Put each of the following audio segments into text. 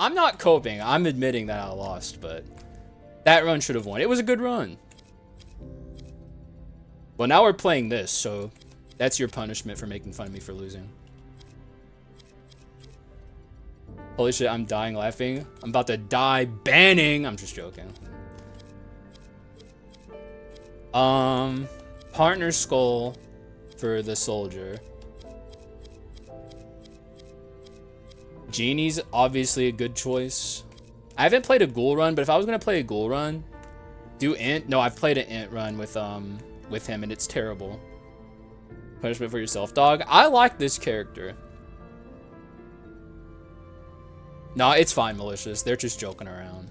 I'm not coping. I'm admitting that I lost, but that run should have won. It was a good run. Well, now we're playing this, so that's your punishment for making fun of me for losing. Holy shit, I'm dying laughing. I'm about to die banning. I'm just joking. Partner Skull for the soldier. Genie's obviously a good choice. I haven't played a ghoul run, but if I was gonna play a ghoul run, do int. No, I've played an int run with him, and it's terrible. Punishment for yourself, dog. I like this character. No, it's fine, malicious. They're just joking around.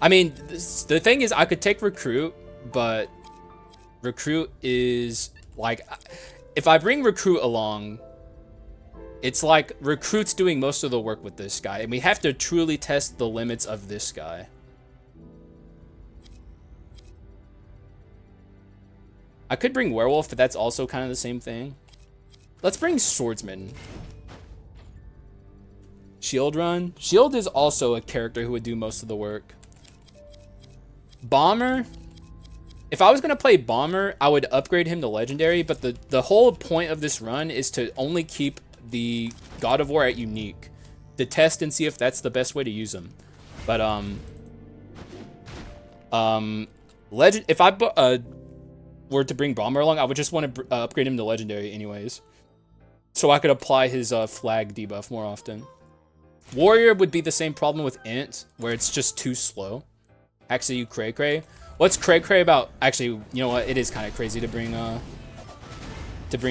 I mean, the thing is, I could take recruit, but recruit is like, if I bring recruit along, it's like recruit's doing most of the work with this guy, and we have to truly test the limits of this guy. I could bring werewolf, but that's also kind of the same thing. Let's bring swordsman. Shield run. Shield is also a character who would do most of the work. Bomber. If I was going to play Bomber, I would upgrade him to Legendary, but the whole point of this run is to only keep the God of War at Unique, to test and see if that's the best way to use him. But, if I were to bring Bomber along, I would just want to upgrade him to Legendary anyways, so I could apply his flag debuff more often. Warrior would be the same problem with Int, where it's just too slow. Haxa, you cray cray. What's cray cray about? Actually, you know what? It is kind of crazy to bring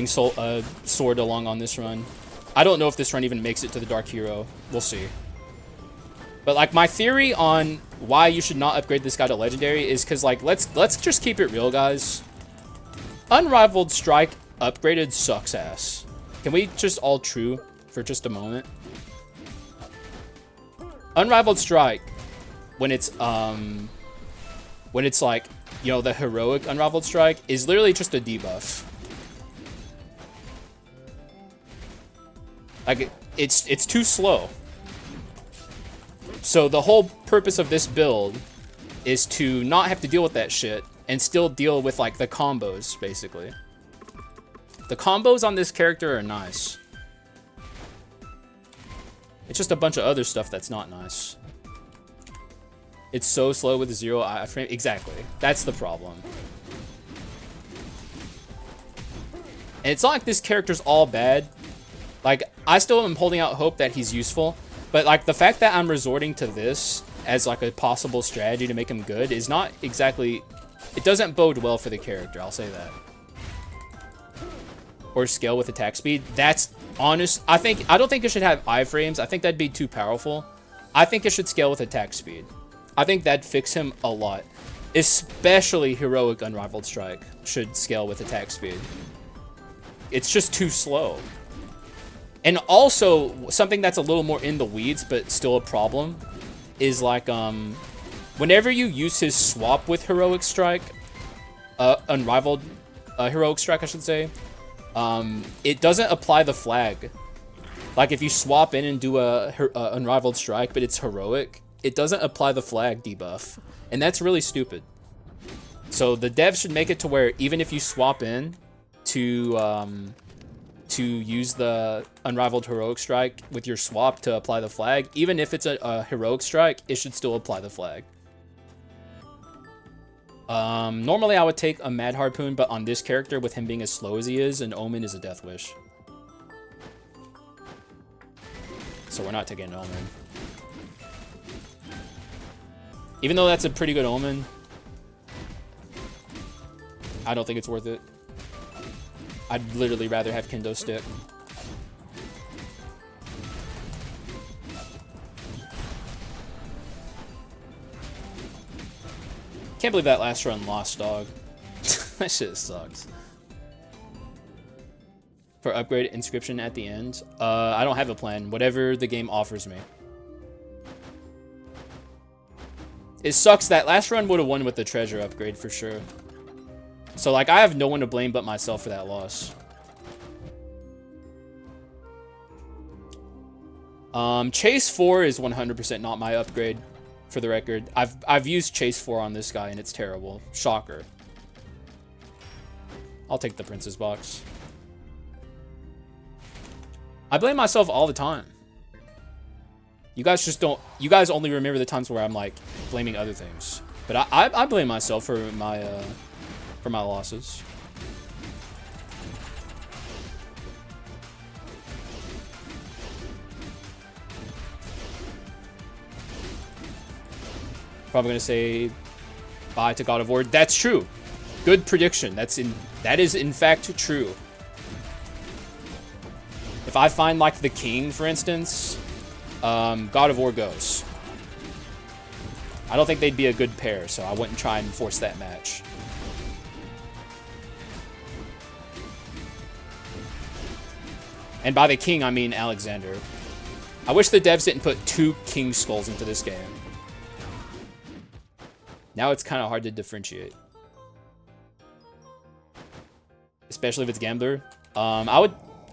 sword along on this run. I don't know if this run even makes it to the Dark Hero. We'll see. But like, my theory on why you should not upgrade this guy to Legendary is because, like, let's just keep it real, guys. Unrivaled Strike upgraded sucks ass. Can we just all true for just a moment? Unrivaled Strike, when it's like, you know, the Heroic Unrivaled Strike, is literally just a debuff. Like, it's too slow. So the whole purpose of this build is to not have to deal with that shit and still deal with, like, the combos, basically. The combos on this character are nice. It's just a bunch of other stuff that's not nice. It's so slow with 0 iframe. Exactly. That's the problem. And it's not like this character's all bad. Like, I still am holding out hope that he's useful. But, like, the fact that I'm resorting to this as, like, a possible strategy to make him good is not exactly... It doesn't bode well for the character, I'll say that. Or scale with attack speed. That's honest. I don't think it should have iframes. I think that'd be too powerful. I think it should scale with attack speed. I think that'd fix him a lot. Especially Heroic Unrivaled Strike should scale with attack speed. It's just too slow. And also, something that's a little more in the weeds, but still a problem, is like, whenever you use his swap with Heroic Strike, Unrivaled Heroic Strike, I should say, it doesn't apply the flag. Like, if you swap in and do a Unrivaled Strike, but it's Heroic, it doesn't apply the flag debuff. And that's really stupid. So the devs should make it to where even if you swap in to use the Unrivaled Heroic Strike with your swap to apply the flag, even if it's a Heroic Strike, it should still apply the flag. Normally I would take a Mad Harpoon, but on this character, with him being as slow as he is, an Omen is a Death Wish. So we're not taking an Omen. Even though that's a pretty good Omen, I don't think it's worth it. I'd literally rather have Kendo Stick. Can't believe that last run lost, dog. That shit sucks. For upgrade inscription at the end, I don't have a plan. Whatever the game offers me. It sucks. That last run would have won with the treasure upgrade for sure. So, like, I have no one to blame but myself for that loss. Chase 4 is 100% not my upgrade, for the record. I've used Chase 4 on this guy, and it's terrible. Shocker. I'll take the Princess box. I blame myself all the time. You guys just don't... You guys only remember the times where I'm, like, blaming other things. But I blame myself for my losses. Probably gonna say bye to God of War. That's true. Good prediction. That is in fact true. If I find like the king, for instance, God of War goes. I don't think they'd be a good pair, so I wouldn't try and force that match. And by the king, I mean Alexander. I wish the devs didn't put 2 king skulls into this game. Now it's kind of hard to differentiate. Especially if it's Gambler.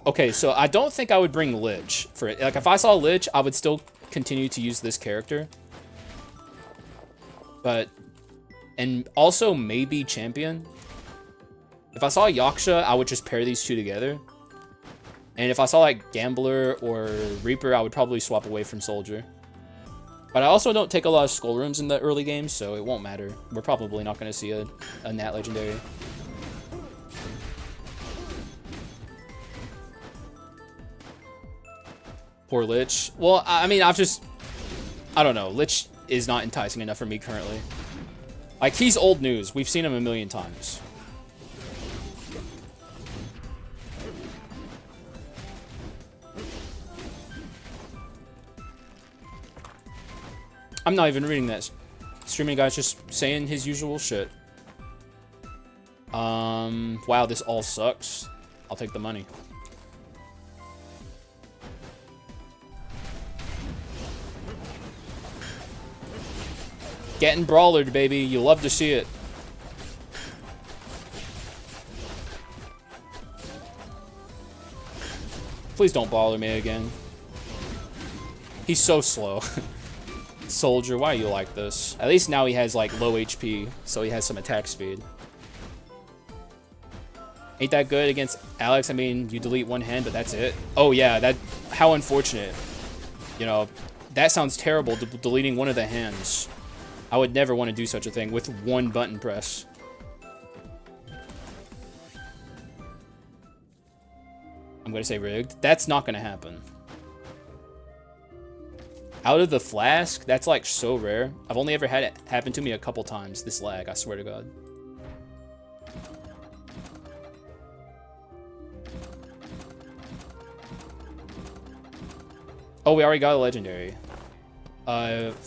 Okay, so I don't think I would bring Lich for it. Like, if I saw Lich, I would still continue to use this character. But, and also maybe Champion. If I saw Yaksha, I would just pair these two together. And if I saw, like, Gambler or Reaper, I would probably swap away from Soldier. But I also don't take a lot of Skull Rooms in the early game, so it won't matter. We're probably not going to see a Nat Legendary. Poor Lich. Well, I mean, I don't know. Lich is not enticing enough for me currently. Like, he's old news. We've seen him a million times. I'm not even reading that. Streaming guy's just saying his usual shit. Wow, this all sucks. I'll take the money. Getting brawlered, baby. You love to see it. Please don't brawler me again. He's so slow. Soldier, why are you like this? At least now he has, like, low HP, so he has some attack speed. Ain't that good against Alex? I mean, you delete one hand, but that's it. Oh, yeah, how unfortunate. You know, that sounds terrible, deleting one of the hands. I would never want to do such a thing with one button press. I'm going to say rigged. That's not going to happen. Out of the flask, that's like so rare. I've only ever had it happen to me a couple times, this lag, I swear to God. Oh, we already got a legendary.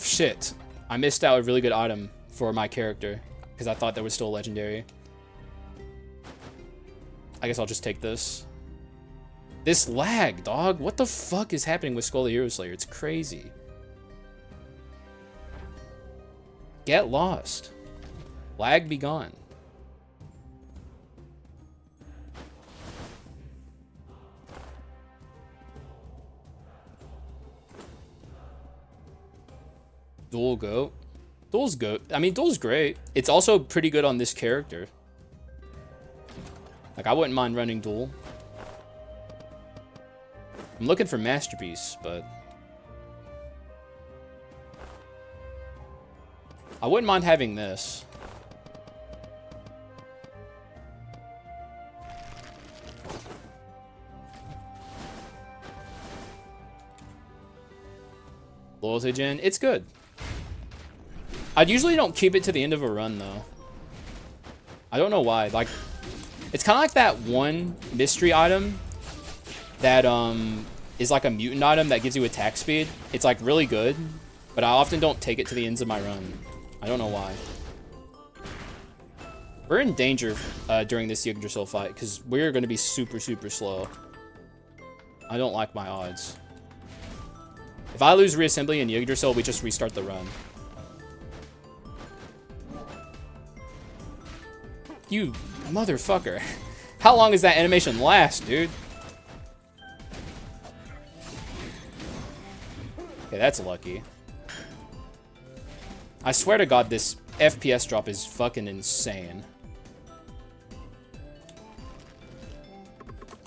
Shit. I missed out a really good item for my character because I thought there was still a legendary. I guess I'll just take this. This lag, dog. What the fuck is happening with Skul the Hero Slayer? It's crazy. Get lost. Lag be gone. Duel goat. Duel's goat. I mean, Duel's great. It's also pretty good on this character. Like, I wouldn't mind running Duel. I'm looking for Masterpiece, but I wouldn't mind having this. Loyalty gen, it's good. I usually don't keep it to the end of a run, though. I don't know why. Like, it's kind of like that one mystery item that is like a mutant item that gives you attack speed. It's like really good, but I often don't take it to the ends of my run. I don't know why. We're in danger during this Yggdrasil fight because we're going to be super, super slow. I don't like my odds. If I lose reassembly in Yggdrasil, we just restart the run. You Motherfucker. How long does that animation last, dude? Okay, that's lucky. I swear to God, this FPS drop is fucking insane.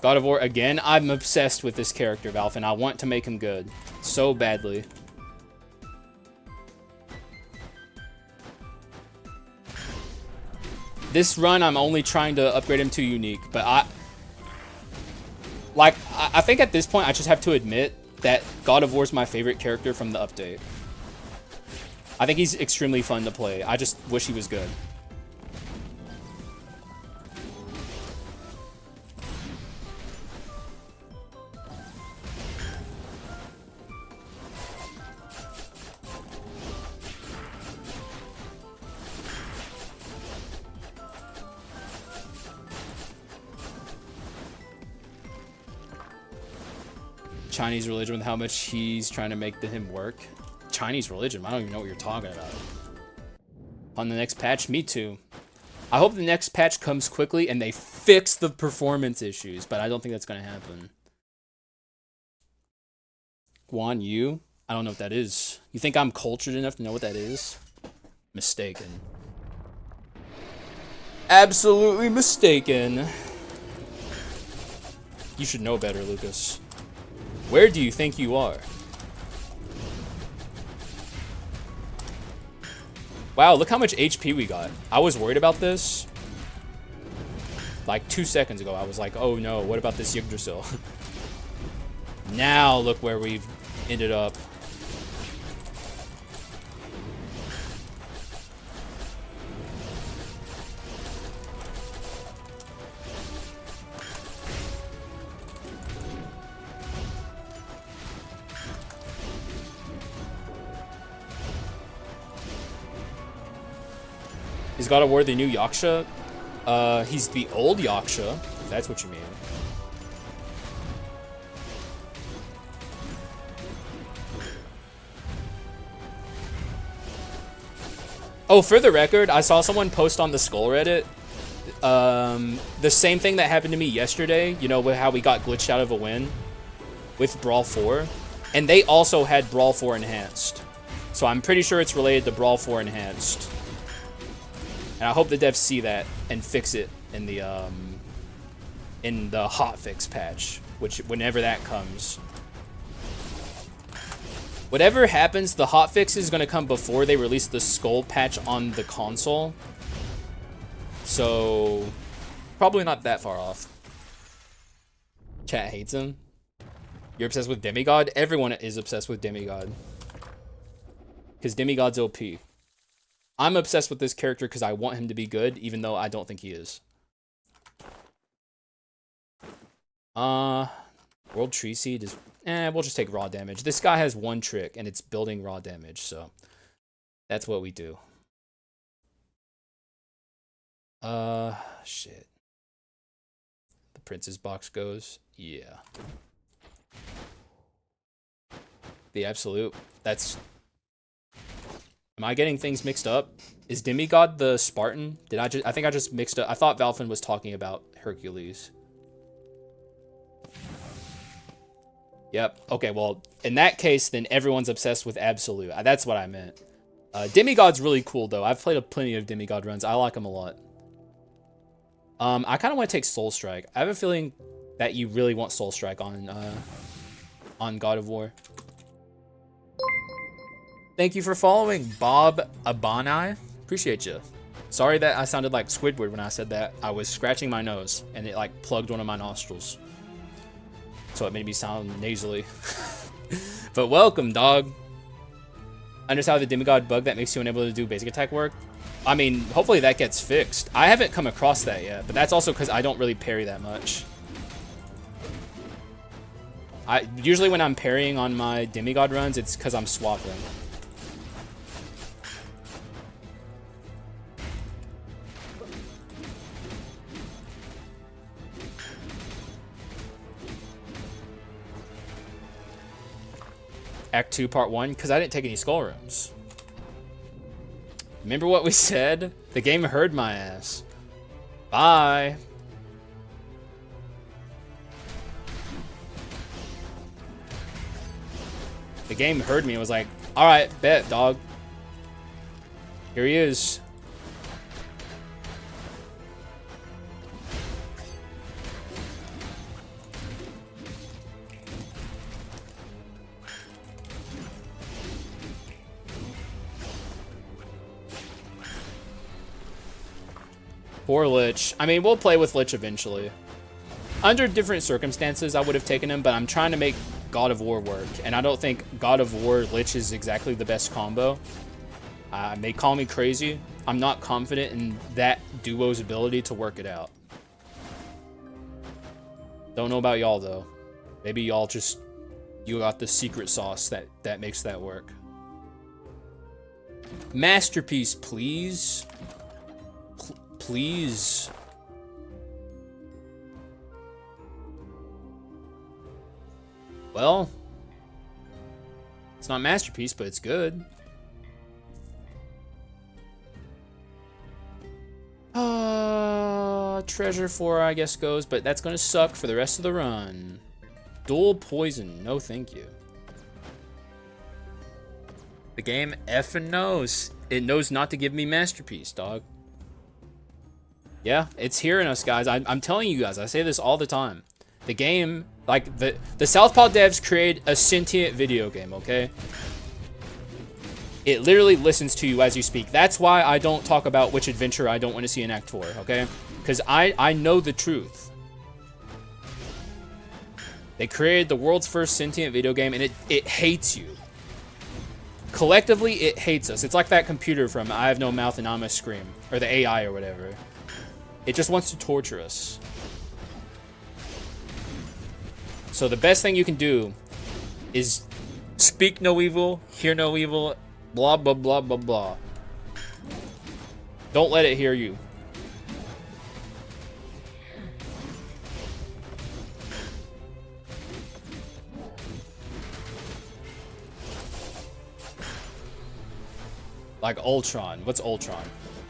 God of War, again, I'm obsessed with this character, Valve, and I want to make him good. So badly. This run, I'm only trying to upgrade him to unique, but I think at this point, I just have to admit that God of War is my favorite character from the update. I think he's extremely fun to play. I just wish he was good. Chinese religion with how much he's trying to make him work. Chinese religion? I don't even know what you're talking about. On the next patch? Me too. I hope the next patch comes quickly and they fix the performance issues, but I don't think that's going to happen. Guan Yu? I don't know what that is. You think I'm cultured enough to know what that is? Mistaken. Absolutely mistaken. You should know better, Lucas. Where do you think you are? Wow, look how much HP we got. I was worried about this. Like 2 seconds ago, I was like, oh no, what about this Yggdrasil? Now look where we've ended up. Is God of War the new Yaksha? He's the old Yaksha, if that's what you mean. Oh, for the record, I saw someone post on the Skul Reddit the same thing that happened to me yesterday, you know, with how we got glitched out of a win with Brawl 4. And they also had Brawl 4 Enhanced. So I'm pretty sure it's related to Brawl 4 Enhanced. And I hope the devs see that and fix it in the hotfix patch, which whenever that comes. Whatever happens, the hotfix is going to come before they release the Skul patch on the console. So probably not that far off. Chat hates him. You're obsessed with Demigod? Everyone is obsessed with Demigod. Because Demigod's OP. I'm obsessed with this character because I want him to be good, even though I don't think he is. World Tree Seed is... we'll just take raw damage. This guy has one trick, and it's building raw damage, so... that's what we do. Shit. The Prince's box goes. Yeah. The Absolute. That's... am I getting things mixed up? Is Demigod the Spartan? I think I just mixed up. I thought Valfin was talking about Hercules. Yep. Okay, well, in that case, then everyone's obsessed with Absolute. That's what I meant. Demigod's really cool, though. I've played plenty of Demigod runs. I like him a lot. I kind of want to take Soul Strike. I have a feeling that you really want Soul Strike on God of War. Thank you for following, Bob Abanai. Appreciate you. Sorry that I sounded like Squidward when I said that. I was scratching my nose, and it like plugged one of my nostrils. So it made me sound nasally. But welcome, dog. Understand the Demigod bug that makes you unable to do basic attack work? I mean, hopefully that gets fixed. I haven't come across that yet, but that's also because I don't really parry that much. Usually when I'm parrying on my Demigod runs, it's because I'm swapping. Act 2, Part 1, because I didn't take any skull rooms. Remember what we said? The game heard my ass. Bye. The game heard me and was like, all right, bet, dog. Here he is. Poor Lich. I mean, we'll play with Lich eventually. Under different circumstances, I would have taken him, but I'm trying to make God of War work, and I don't think God of War Lich is exactly the best combo. They call me crazy. I'm not confident in that duo's ability to work it out. Don't know about y'all, though. Maybe y'all just... You got the secret sauce that makes that work. Masterpiece, please. Please. Well, it's not masterpiece, but it's good. Treasure 4, I guess, goes, but that's gonna suck for the rest of the run. Dual poison, no thank you. The game effing knows. It knows not to give me masterpiece, dog. Yeah, it's hearing us, guys. I'm telling you guys, I say this all the time. The game, like, the Southpaw devs create a sentient video game, okay? It literally listens to you as you speak. That's why I don't talk about which adventure I don't want to see in Act 4, okay? Because I know the truth. They created the world's first sentient video game, and it hates you. Collectively, it hates us. It's like that computer from I Have No Mouth and I Must Scream, or the AI or whatever. It just wants to torture us. So the best thing you can do is speak no evil, hear no evil, blah, blah, blah, blah, blah. Don't let it hear you. Like Ultron. What's Ultron?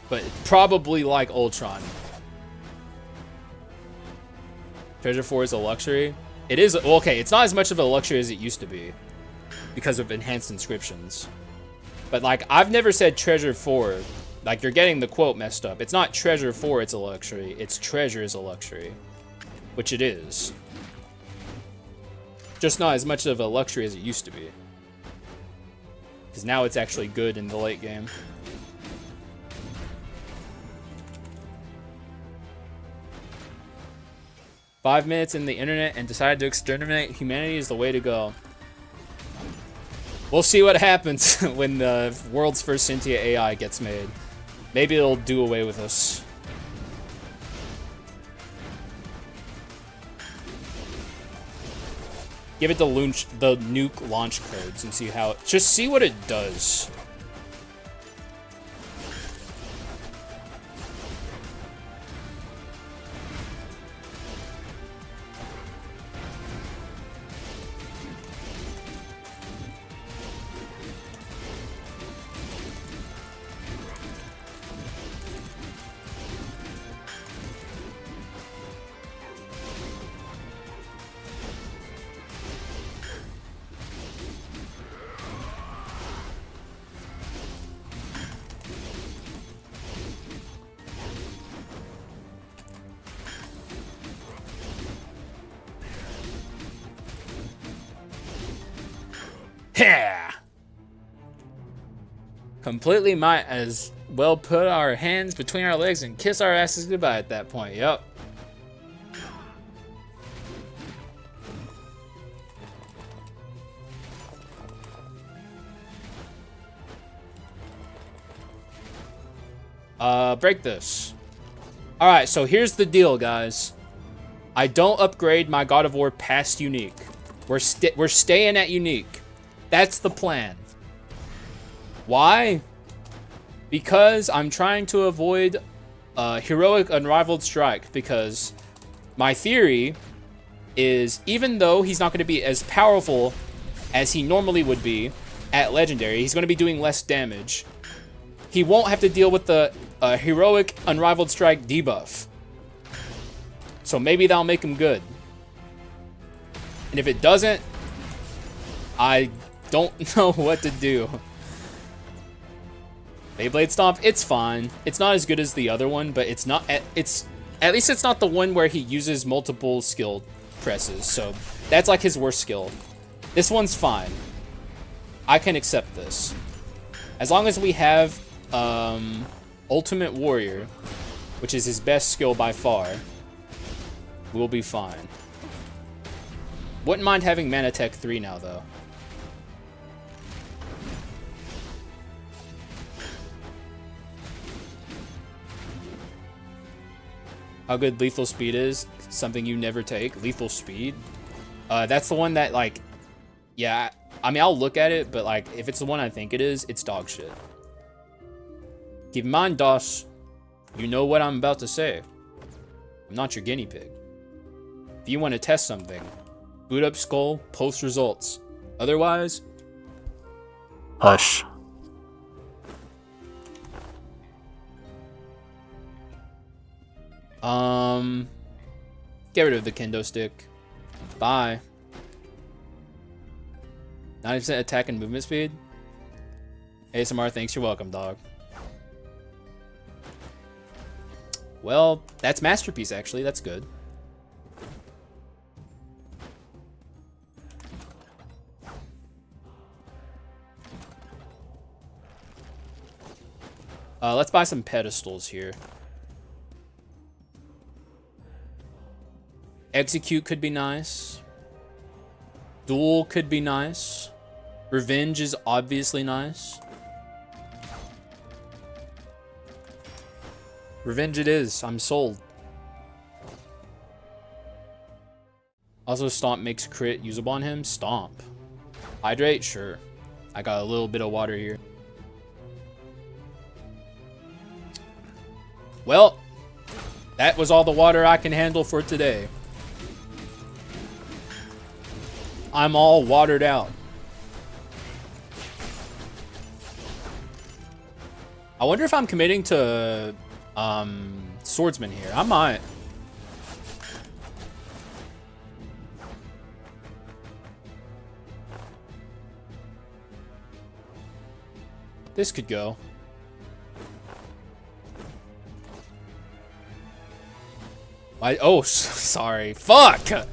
But probably like Ultron. Treasure 4 is a luxury. It is, well, okay, it's not as much of a luxury as it used to be because of enhanced inscriptions. But like, I've never said Treasure 4. Like, you're getting the quote messed up. It's not Treasure 4 it's a luxury. It's Treasure is a luxury. Which it is. Just not as much of a luxury as it used to be. Because now it's actually good in the late game. "5 minutes in the internet and decided to exterminate humanity is the way to go." We'll see what happens when the world's first sentient AI gets made. Maybe it'll do away with us. Give it the nuke launch codes and see how it... Just see what it does. Yeah. Completely might as well put our hands between our legs and kiss our asses goodbye at that point. Yep. Break this. Alright, so here's the deal, guys. I don't upgrade my God of War past unique. We're staying at unique. That's the plan. Why? Because I'm trying to avoid Heroic Unrivaled Strike, because my theory is even though he's not going to be as powerful as he normally would be at Legendary, he's going to be doing less damage. He won't have to deal with the Heroic Unrivaled Strike debuff. So maybe that'll make him good. And if it doesn't, I don't know what to do. Beyblade Stomp, it's fine. It's not as good as the other one, but it's not. At least it's not the one where he uses multiple skill presses. So that's like his worst skill. This one's fine. I can accept this. As long as we have Ultimate Warrior, which is his best skill by far, we'll be fine. Wouldn't mind having Mana Tech 3 now, though. How good Lethal Speed is? Something you never take. Lethal Speed? That's the one that, like... Yeah, I mean, I'll look at it, but, like, if it's the one I think it is, it's dog shit. Keep in mind, DOS, you know what I'm about to say. I'm not your guinea pig. If you want to test something, boot up Skul, post results. Otherwise, hush. Get rid of the kendo stick. Bye. 90% attack and movement speed. ASMR, thanks, you're welcome, dog. Well, that's Masterpiece, actually. That's good. Let's buy some pedestals here. Execute could be nice. Duel could be nice. Revenge is obviously nice. Revenge it is. I'm sold. Also, Stomp makes crit usable on him. Stomp. Hydrate? Sure. I got a little bit of water here. Well, that was all the water I can handle for today. I'm all watered out. I wonder if I'm committing to swordsman here. I might. This could go. Oh, sorry. Fuck!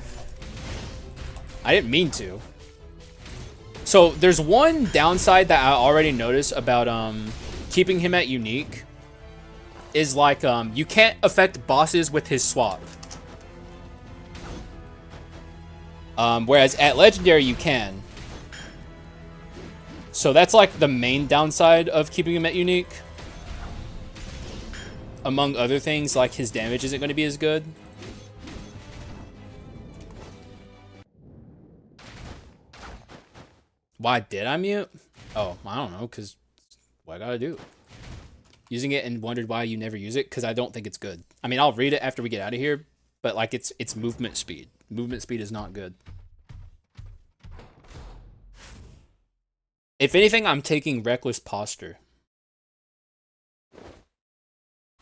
I didn't mean to. So, there's one downside that I already noticed about keeping him at unique. Is like, you can't affect bosses with his swap. Whereas at legendary, you can. So that's like the main downside of keeping him at unique. Among other things, like his damage isn't going to be as good. Why did I mute? Oh, I don't know, because what I gotta do. Using it and wondered why you never use it, because I don't think it's good. I mean, I'll read it after we get out of here, but like it's movement speed. Movement speed is not good. If anything, I'm taking Reckless Posture.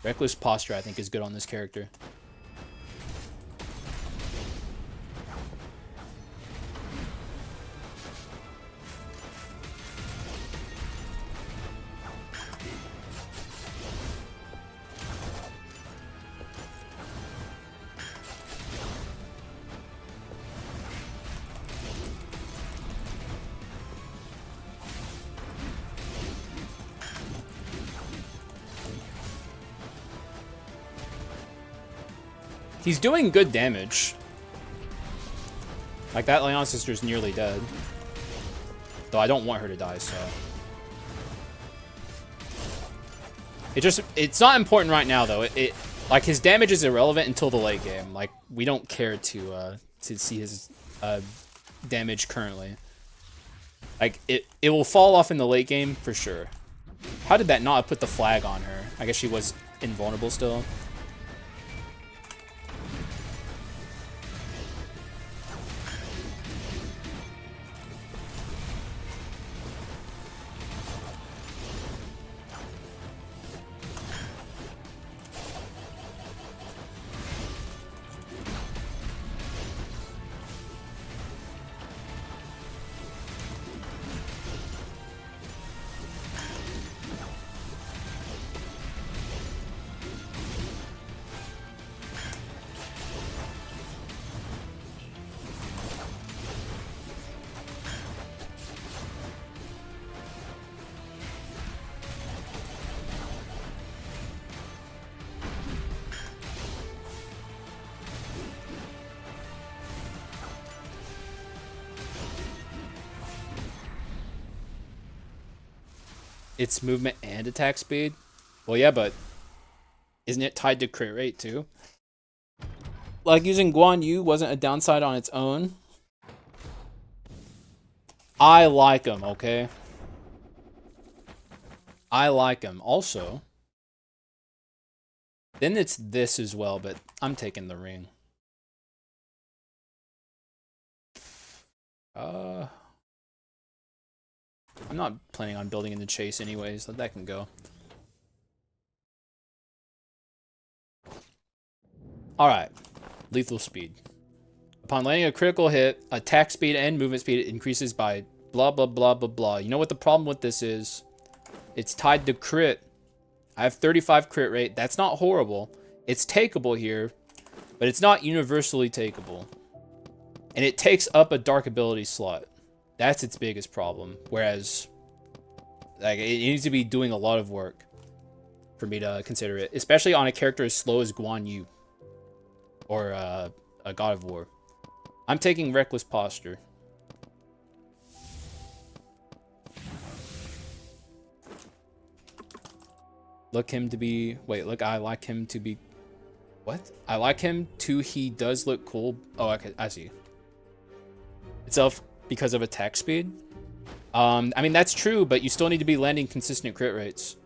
Reckless Posture, I think, is good on this character. He's doing good damage. Like, that Leon sister's nearly dead. Though I don't want her to die, so. It's not important right now, though. Like, his damage is irrelevant until the late game. Like, we don't care to see his damage currently. Like, it will fall off in the late game for sure. How did that not put the flag on her? I guess she was invulnerable still. It's movement and attack speed. Well, yeah, but isn't it tied to crit rate too? Like using Guan Yu wasn't a downside on its own. I like him, okay? I like him. Also, then it's this as well, but I'm taking the ring. I'm not planning on building in the chase anyways, so that can go. Alright, lethal speed. Upon landing a critical hit, attack speed and movement speed increases by blah blah blah blah blah. You know what the problem with this is? It's tied to crit. I have 35 crit rate. That's not horrible. It's takeable here, but it's not universally takeable. And it takes up a dark ability slot. That's its biggest problem. Whereas, like, it needs to be doing a lot of work for me to consider it, especially on a character as slow as Guan Yu or a God of War. I'm taking Reckless Posture. Look him to be... Wait, look, I like him to be... What? I like him to he does look cool. Oh, okay, I see. Itself because of attack speed. I mean, that's true, but you still need to be landing consistent crit rates.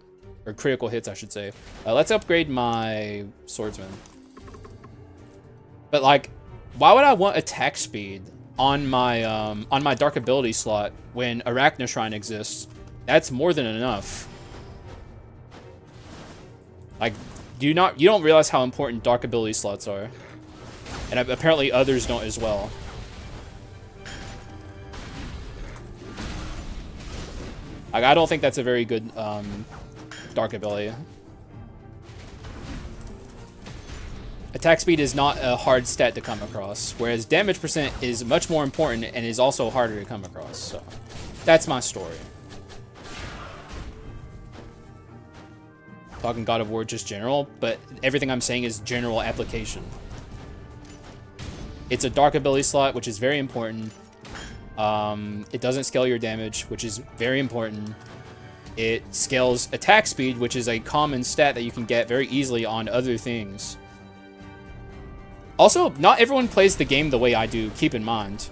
Or critical hits, I should say. Let's upgrade my Swordsman. But, like, why would I want attack speed on my dark ability slot when Arachna Shrine exists? That's more than enough. Like, you don't realize how important dark ability slots are. And apparently others don't as well. Like, I don't think that's a very good dark ability. Attack speed is not a hard stat to come across, whereas damage percent is much more important and is also harder to come across. So, that's my story. Talking God of War just general, but everything I'm saying is general application. It's a dark ability slot, which is very important. It doesn't scale your damage, which is very important. It scales attack speed, which is a common stat that you can get very easily on other things. Also, not everyone plays the game the way I do, keep in mind.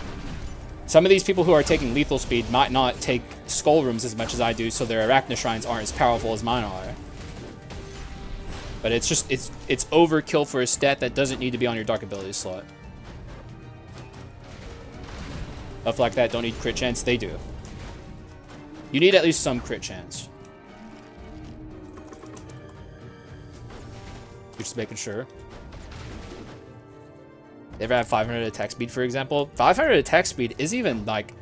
Some of these people who are taking lethal speed might not take skull rooms as much as I do, so their Arachna Shrines aren't as powerful as mine are. But it's just, it's overkill for a stat that doesn't need to be on your dark ability slot. Stuff like that don't need crit chance, they do. You need at least some crit chance. You're just making sure. Ever have 500 attack speed, for example? 500 attack speed isn't even, like,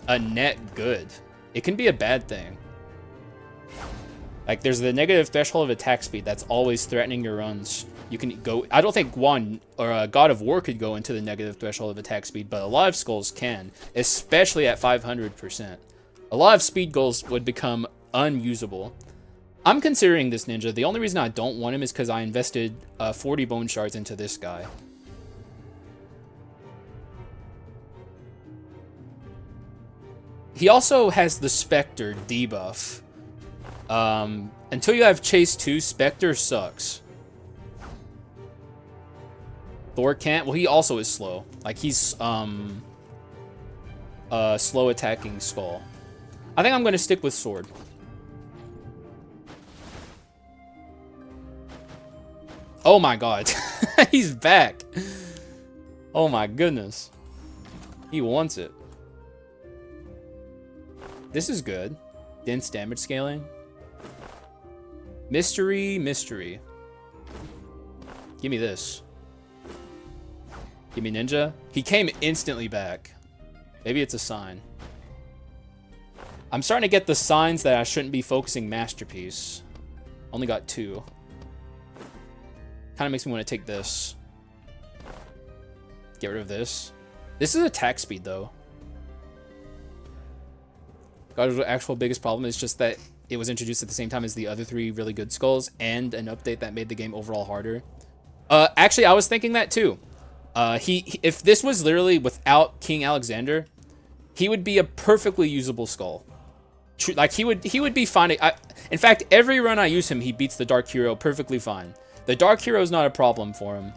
a net good. It can be a bad thing. Like, there's the negative threshold of attack speed that's always threatening your runs. You can go... I don't think Guan or God of War could go into the negative threshold of attack speed, but a lot of skulls can, especially at 500%. A lot of speed goals would become unusable. I'm considering this ninja. The only reason I don't want him is because I invested 40 bone shards into this guy. He also has the Spectre debuff. Until you have Chase 2, Spectre sucks. Thor can't. Well, he also is slow. Like, he's slow attacking skull. I think I'm going to stick with sword. Oh my god. He's back. Oh my goodness. He wants it. This is good. Dense damage scaling. Mystery, mystery. Give me this. Give me ninja. He came instantly back. Maybe it's a sign. I'm starting to get the signs that I shouldn't be focusing Masterpiece. Only got 2. Kind of makes me want to take this. Get rid of this. This is attack speed, though. God's actual biggest problem is just that it was introduced at the same time as the other 3 really good skulls and an update that made the game overall harder. Actually, I was thinking that too. If this was literally without King Alexander, he would be a perfectly usable skull. Like, he would be fine. In fact, every run I use him, he beats the Dark Hero perfectly fine. The Dark Hero is not a problem for him.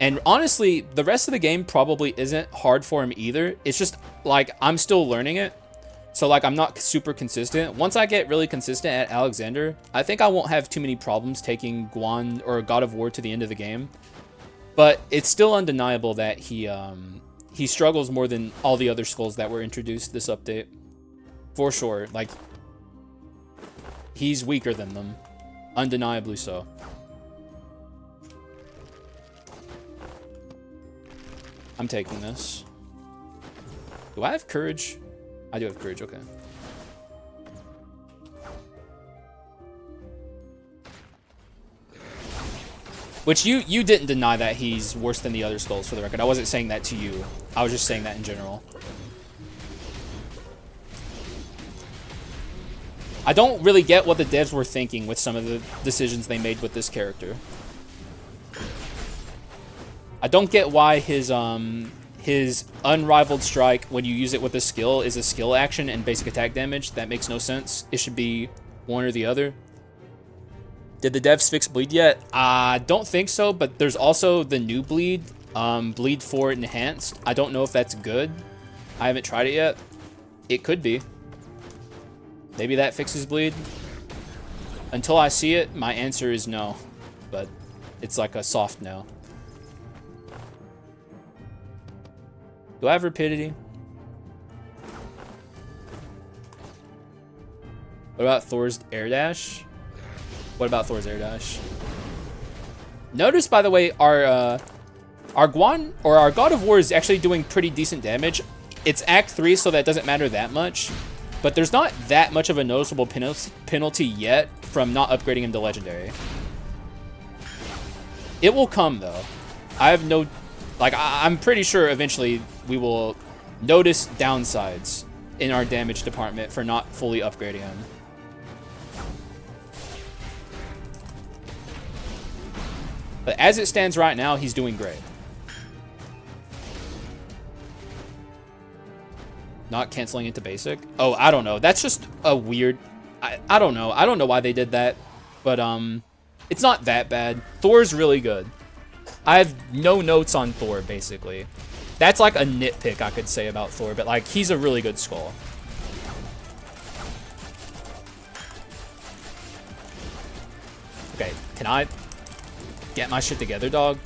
And honestly, the rest of the game probably isn't hard for him either. It's just, like, I'm still learning it. So, like, I'm not super consistent. Once I get really consistent at Alexander, I think I won't have too many problems taking Guan or God of War to the end of the game. But it's still undeniable that he struggles more than all the other skulls that were introduced this update. For sure. Like, he's weaker than them. Undeniably so. I'm taking this. Do I have courage? I do have courage, okay. Which you didn't deny that he's worse than the other skulls, for the record. I wasn't saying that to you. I was just saying that in general. I don't really get what the devs were thinking with some of the decisions they made with this character. I don't get why his Unrivaled Strike, when you use it with a skill, is a skill action and basic attack damage. That makes no sense. It should be one or the other. Did the devs fix bleed yet? I don't think so, but there's also the new bleed, bleed 4 enhanced. I don't know if that's good. I haven't tried it yet. It could be. Maybe that fixes bleed. Until I see it, my answer is no, but it's like a soft no. Do I have rapidity? What about Thor's air dash? What about Thor's air dash? Notice, by the way, our Guan, or our God of War, is actually doing pretty decent damage. It's Act 3, so that doesn't matter that much. But there's not that much of a noticeable penalty yet from not upgrading him to Legendary. It will come, though. I have no... Like, I'm pretty sure eventually we will notice downsides in our damage department for not fully upgrading him. But as it stands right now, he's doing great. Not canceling into basic? Oh, I don't know. That's just a weird... I don't know. I don't know why they did that. But, it's not that bad. Thor's really good. I have no notes on Thor, basically. That's like a nitpick I could say about Thor, but like, he's a really good skull. Okay, can I get my shit together, dog?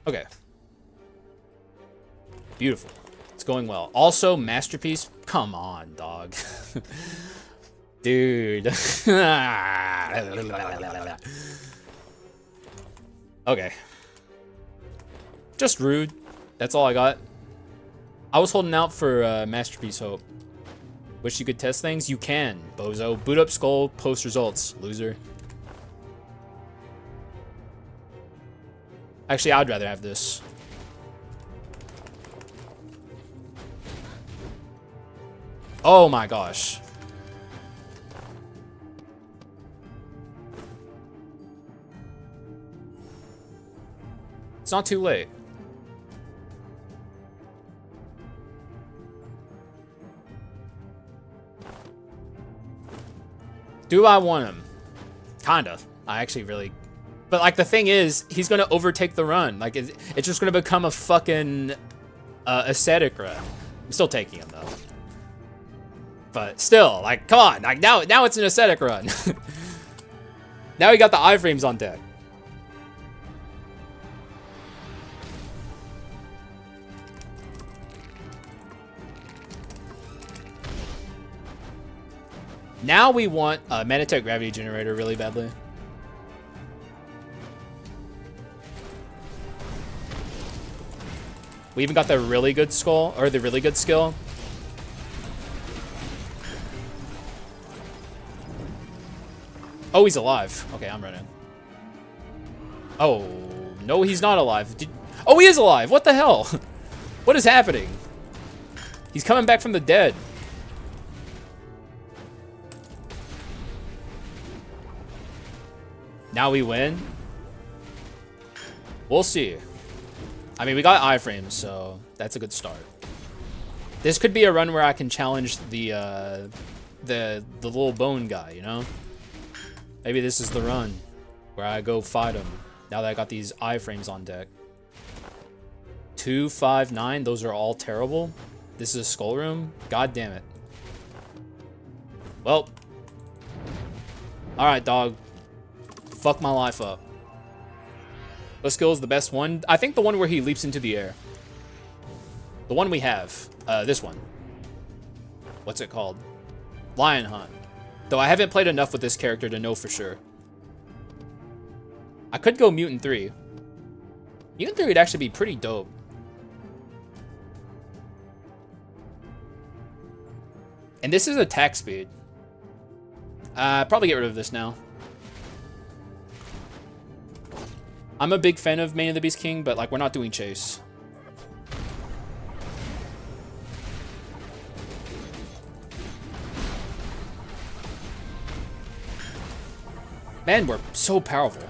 Okay. Beautiful. It's going well. Also, Masterpiece. Come on, dog. Dude. Okay. Just rude. That's all I got. I was holding out for Masterpiece Hope. Wish you could test things? You can, bozo. Boot up Skull, post results, loser. Actually, I'd rather have this. Oh my gosh. It's not too late. Do I want him? Kind of. I actually really... But, like, the thing is, he's going to overtake the run. Like, it's just going to become a fucking Ascetic run. I'm still taking him, though. But still, like, come on. Like, now it's an Ascetic run. Now we got the iframes on deck. Now we want a Manatech Gravity Generator really badly. We even got the really good skull, or the really good skill. Oh, he's alive. Okay, I'm running. Oh, no, he's not alive. Oh, he is alive. What the hell? What is happening? He's coming back from the dead. Now we win. We'll see. I mean, we got iframes, so that's a good start. This could be a run where I can challenge the little bone guy, you know? Maybe this is the run where I go fight him now that I got these iframes on deck. 2, 5, 9, those are all terrible. This is a skull room. God damn it. Well. Alright, dog. Fuck my life up. What skill is the best one? I think the one where he leaps into the air. The one we have. This one. What's it called? Lion Hunt. Though I haven't played enough with this character to know for sure. I could go Mutant 3. Mutant 3 would actually be pretty dope. And this is attack speed. Probably get rid of this now. I'm a big fan of Mane of the Beast King, but like we're not doing chase. Man, we're so powerful.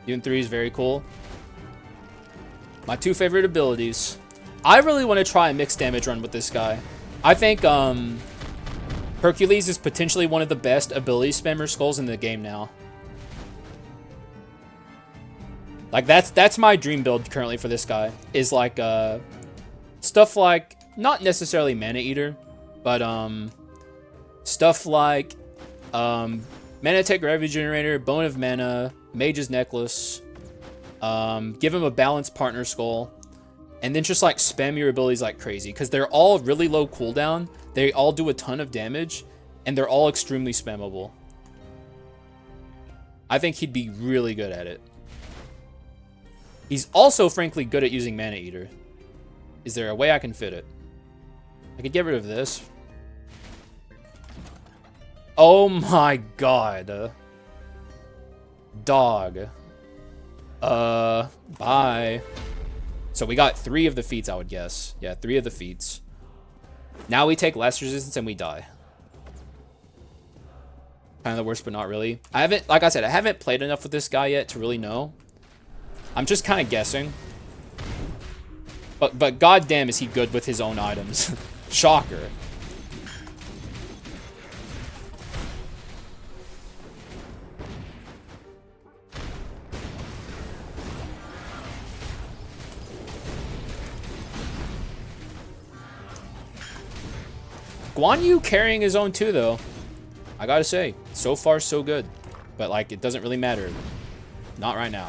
Mutant 3 is very cool. My 2 favorite abilities. I really want to try a mixed damage run with this guy. I think Hercules is potentially one of the best ability spammer skulls in the game now. Like that's my dream build currently for this guy. Is like stuff like not necessarily Mana Eater, but stuff like Mana Tech Gravity Generator, Bone of Mana, Mage's Necklace, give him a balanced partner skull, and then just like spam your abilities like crazy, because they're all really low cooldown, they all do a ton of damage, and they're all extremely spammable. I think he'd be really good at it. He's also frankly good at using Mana Eater. Is there a way I can fit it? I could get rid of this. Oh my god. Dog. Bye. So we got 3 of the feats, I would guess. Yeah, 3 of the feats. Now we take less resistance and we die. Kind of the worst, but not really. I haven't, like I said, I haven't played enough with this guy yet to really know. I'm just kind of guessing. But goddamn is he good with his own items. Shocker. Guan Yu carrying his own too, though. I gotta say, so far so good. But like, it doesn't really matter. Not right now.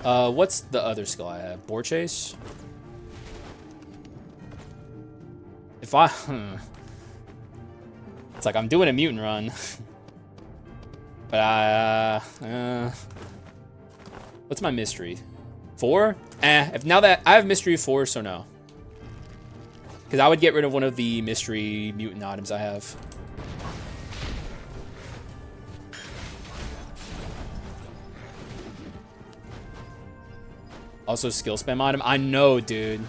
What's the other skill I have? Boar Chase? If I... It's like I'm doing a mutant run. But what's my mystery? 4? If now that I have mystery 4, so no. Because I would get rid of one of the mystery mutant items I have. Also skill spam item. I know, dude.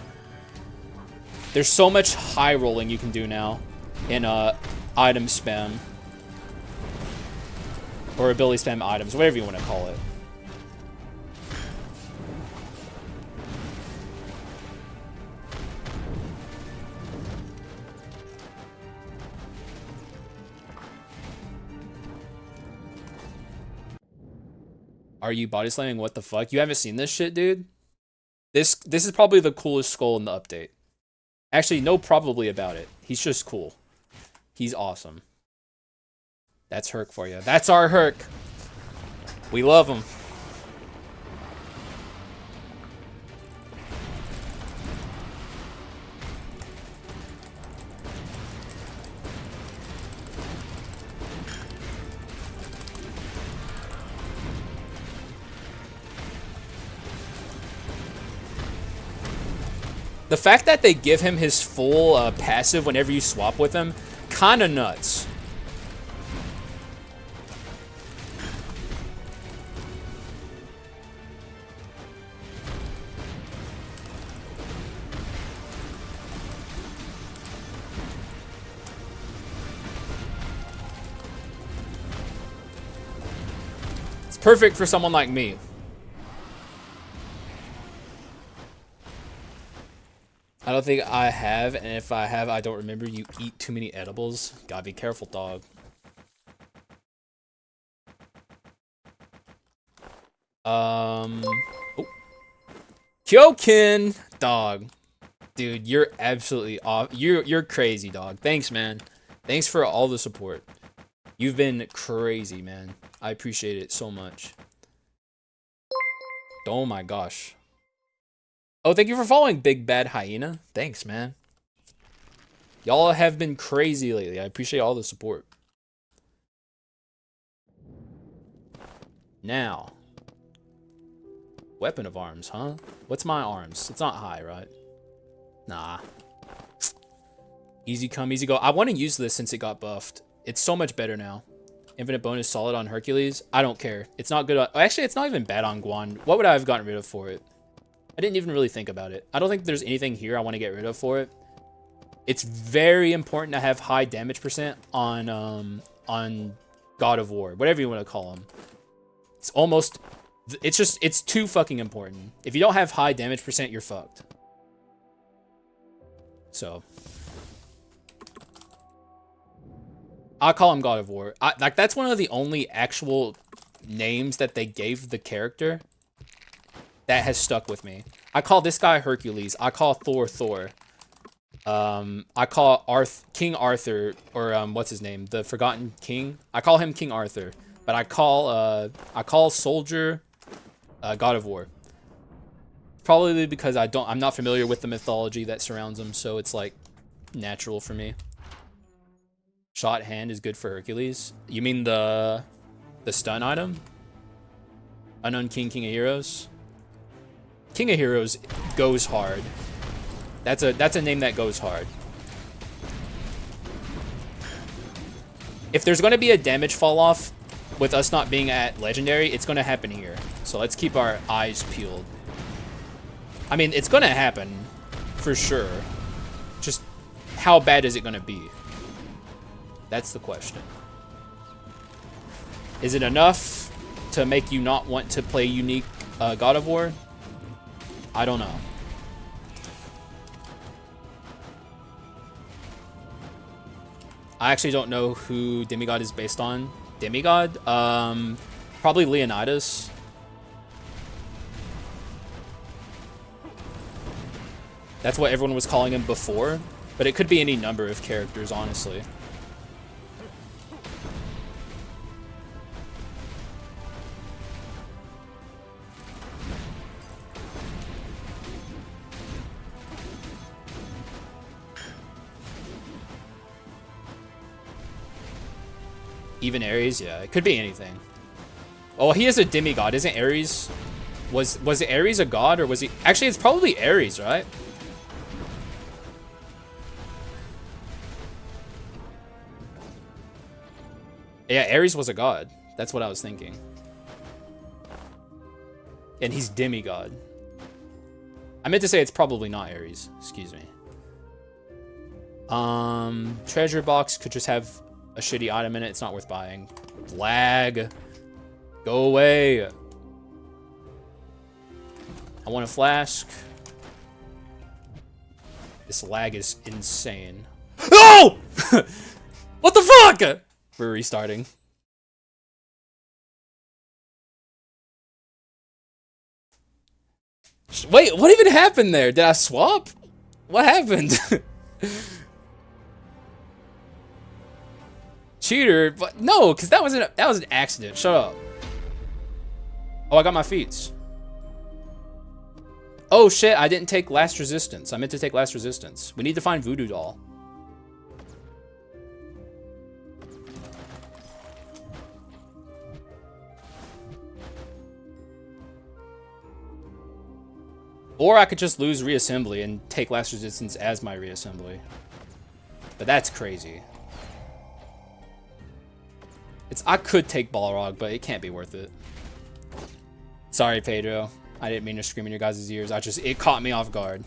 There's so much high rolling you can do now in item spam. Or ability spam items, whatever you want to call it. Are you body slamming? What the fuck? You haven't seen this shit, dude? This is probably the coolest skull in the update. Actually, no probably about it. He's just cool. He's awesome. That's Herc for you. That's our Herc. We love him. The fact that they give him his full passive whenever you swap with him, kinda nuts. perfect for someone like me. I don't think I have, and if I have, I don't remember. You eat too many edibles. Gotta be careful, dog. Oh. Kyokin, dog. Dude, you're absolutely off. You're crazy, dog. Thanks, man. Thanks for all the support. You've been crazy, man. I appreciate it so much. Oh my gosh. Oh, thank you for following Big Bad Hyena. Thanks, man. Y'all have been crazy lately. I appreciate all the support. Now. Weapon of arms, huh? What's my arms? It's not high, right? Nah. Easy come, easy go. I want to use this since it got buffed. It's so much better now. Infinite bonus solid on Hercules. I don't care. It's not good on... Actually, it's not even bad on Guan. What would I have gotten rid of for it? I didn't even really think about it. I don't think there's anything here I want to get rid of for it. It's very important to have high damage percent on God of War. Whatever you want to call him. It's almost... It's just... It's too fucking important. If you don't have high damage percent, you're fucked. So... I call him God of War. Like, that's one of the only actual names that they gave the character that has stuck with me. I call this guy Hercules. I call Thor Thor. I call King Arthur, or what's his name? The Forgotten King. I call him King Arthur. But I call Soldier God of War. Probably because I'm not familiar with the mythology that surrounds him, so it's like natural for me. Shot hand is good for Hercules. You mean the stun item? Unknown King, King of Heroes. King of Heroes goes hard. That's a name that goes hard. If there's going to be a damage fall off with us not being at legendary, it's going to happen here. So let's keep our eyes peeled. I mean, it's going to happen for sure. Just how bad is it going to be? That's the question. Is it enough to make you not want to play unique God of War? I don't know. I actually don't know who Demigod is based on. Demigod? Probably Leonidas. That's what everyone was calling him before, but it could be any number of characters, honestly. Even Ares? Yeah, it could be anything. Oh, he is a demigod. Isn't Ares... Was Ares a god, or was he... Actually, it's probably Ares, right? Yeah, Ares was a god. That's what I was thinking. And he's demigod. I meant to say it's probably not Ares. Excuse me. Treasure box could just have a shitty item in it. It's not worth buying. Lag. Go away. I want a flask. This lag is insane. No! What the fuck? We're restarting. Wait, what even happened there? Did I swap? What happened? Cheater, but no, because that was an accident. Shut up. Oh, I got my feats. Oh shit, I didn't take Last Resistance. I meant to take Last Resistance. We need to find Voodoo Doll. Or I could just lose Reassembly and take Last Resistance as my Reassembly. But that's crazy. I could take Balrog, but it can't be worth it. Sorry, Pedro. I didn't mean to scream in your guys' ears. It caught me off guard.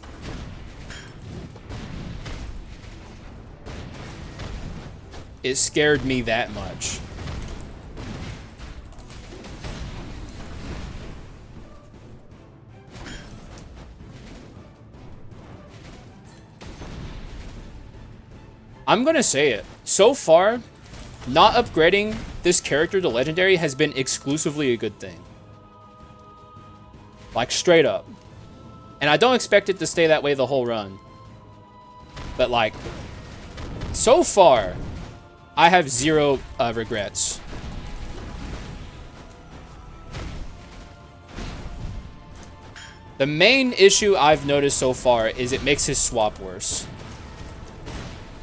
It scared me that much. I'm gonna say it. So far, not upgrading this character to Legendary has been exclusively a good thing. Like, straight up. And I don't expect it to stay that way the whole run. But, like, so far, I have zero regrets. The main issue I've noticed so far is it makes his swap worse.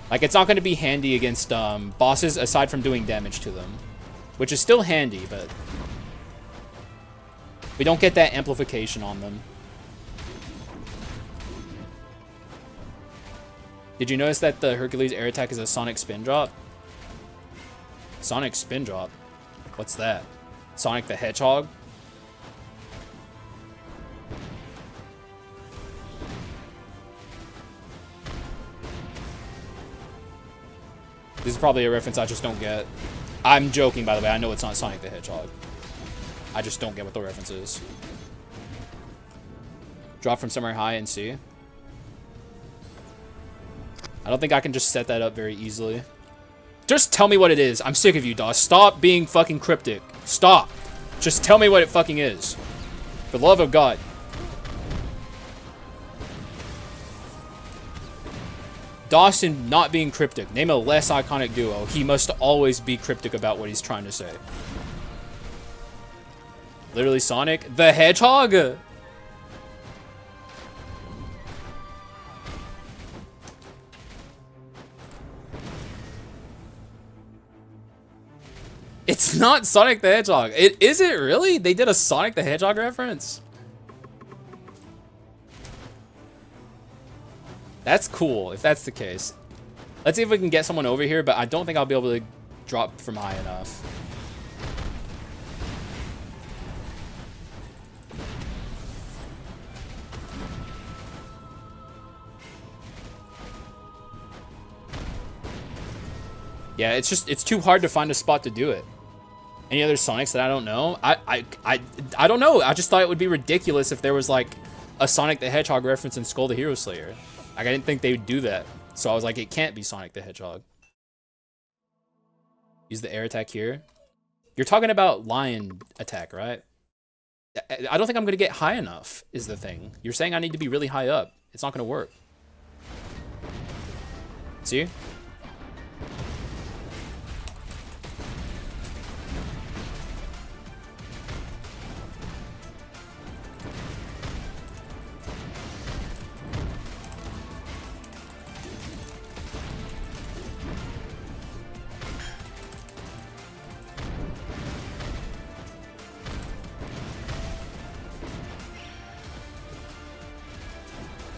Like, it's not going to be handy against bosses aside from doing damage to them. Which is still handy, but we don't get that amplification on them. Did you notice that the Hercules air attack is a Sonic spin drop? Sonic spin drop? What's that? Sonic the Hedgehog? This is probably a reference I just don't get. I'm joking, by the way. I know it's not Sonic the Hedgehog. I just don't get what the reference is. Drop from somewhere high and see. I don't think I can just set that up very easily. Just tell me what it is. I'm sick of you, DOS. Stop being fucking cryptic. Stop. Just tell me what it fucking is. For the love of God. Dawson not being cryptic. Name a less iconic duo. He must always be cryptic about what he's trying to say. Literally Sonic the Hedgehog. It's not Sonic the Hedgehog. Is it really? They did a Sonic the Hedgehog reference? That's cool, if that's the case. Let's see if we can get someone over here, but I don't think I'll be able to drop from high enough. Yeah, it's too hard to find a spot to do it. Any other Sonics that I don't know? I don't know. I just thought it would be ridiculous if there was like a Sonic the Hedgehog reference in Skul the Hero Slayer. Like, I didn't think they would do that. So I was like, it can't be Sonic the Hedgehog. Use the air attack here. You're talking about lion attack, right? I don't think I'm going to get high enough, is the thing. You're saying I need to be really high up. It's not going to work. See?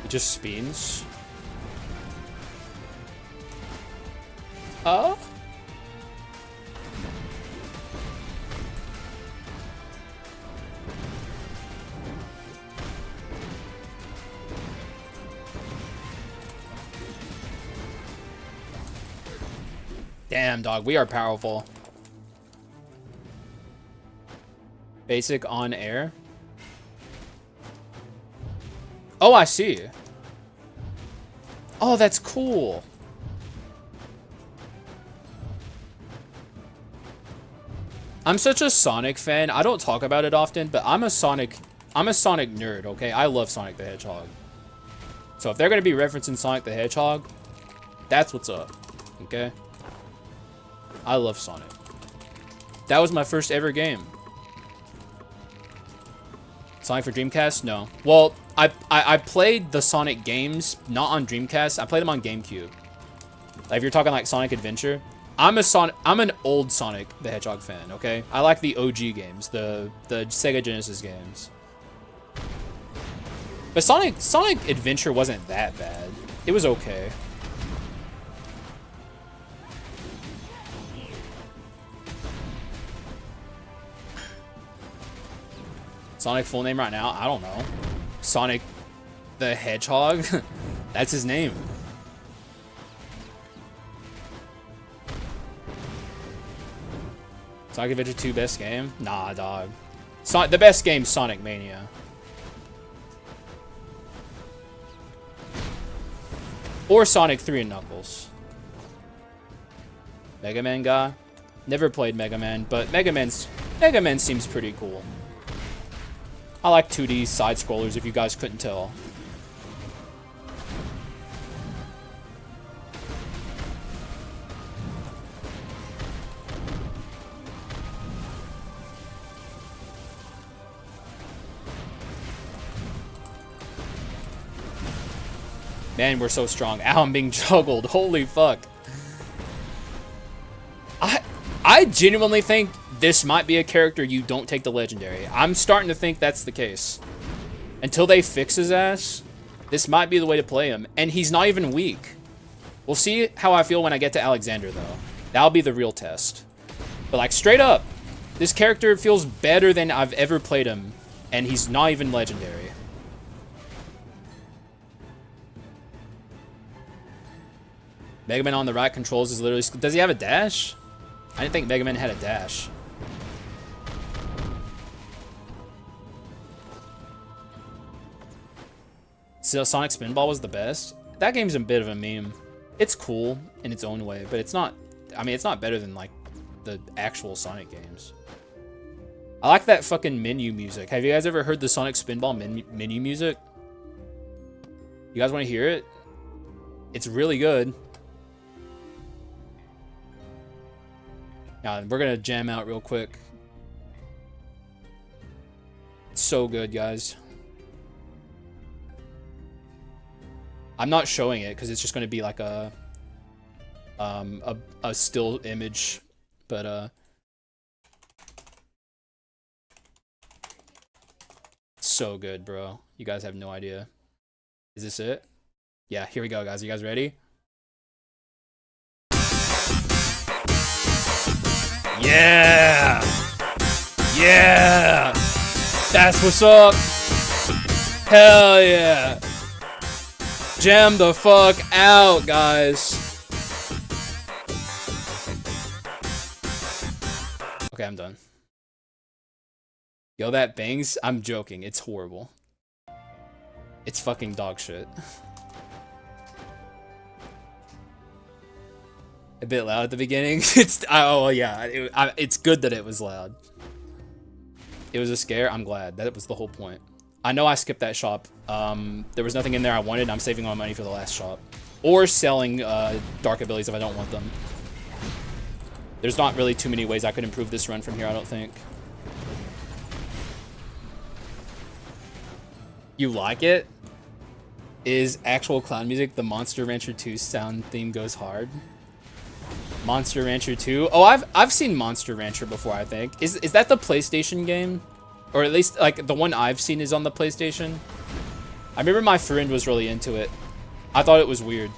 Just spins. Oh? Damn, dog, we are powerful. Basic on air. Oh, I see. Oh, that's cool. I'm such a Sonic fan. I don't talk about it often, but I'm a Sonic nerd, okay? I love Sonic the Hedgehog. So if they're going to be referencing Sonic the Hedgehog, that's what's up, okay? I love Sonic. That was my first ever game. Sonic for Dreamcast? No. Well, I played the Sonic games, not on Dreamcast. I played them on GameCube. Like, if you're talking like Sonic Adventure, I'm an old Sonic the Hedgehog fan, okay? I like the OG games, the Sega Genesis games. But Sonic Adventure wasn't that bad. It was okay. Sonic full name right now? I don't know. Sonic the Hedgehog? That's his name. Sonic Adventure 2 best game? Nah, dog. The best game's Sonic Mania. Or Sonic 3 and Knuckles. Mega Man guy. Never played Mega Man, but Mega Man seems pretty cool. I like 2D side scrollers if you guys couldn't tell. Man, we're so strong. Ow, I'm being juggled. Holy fuck. I genuinely think this might be a character you don't take the legendary. I'm starting to think that's the case. Until they fix his ass, this might be the way to play him. And he's not even weak. We'll see how I feel when I get to Alexander, though. That'll be the real test. But, like, straight up, this character feels better than I've ever played him. And he's not even legendary. Mega Man on the right controls is literally... Does he have a dash? I didn't think Mega Man had a dash. So Sonic Spinball was the best? That game's a bit of a meme. It's cool in its own way, but it's not... I mean, it's not better than, like, the actual Sonic games. I like that fucking menu music. Have you guys ever heard the Sonic Spinball menu music? You guys want to hear it? It's really good. Now, we're gonna jam out real quick. It's so good, guys. I'm not showing it because it's just gonna be like a still image, but it's so good, bro. You guys have no idea. Is this it? Yeah, here we go, guys. Are you guys ready? Yeah! Yeah! That's what's up! Hell yeah! Jam the fuck out, guys! Okay, I'm done. Yo, that bangs? I'm joking. It's horrible. It's fucking dog shit. A bit loud at the beginning. Oh yeah, it's good that it was loud. It was a scare. I'm glad. That was the whole point. I know I skipped that shop. There was nothing in there I wanted. I'm saving my money for the last shop. Or selling dark abilities if I don't want them. There's not really too many ways I could improve this run from here, I don't think. You like it? Is actual clown music the Monster Rancher 2 sound theme goes hard? Monster Rancher 2. Oh, I've seen Monster Rancher before, I think. Is that the PlayStation game? Or at least, like, the one I've seen is on the PlayStation. I remember my friend was really into it. I thought it was weird.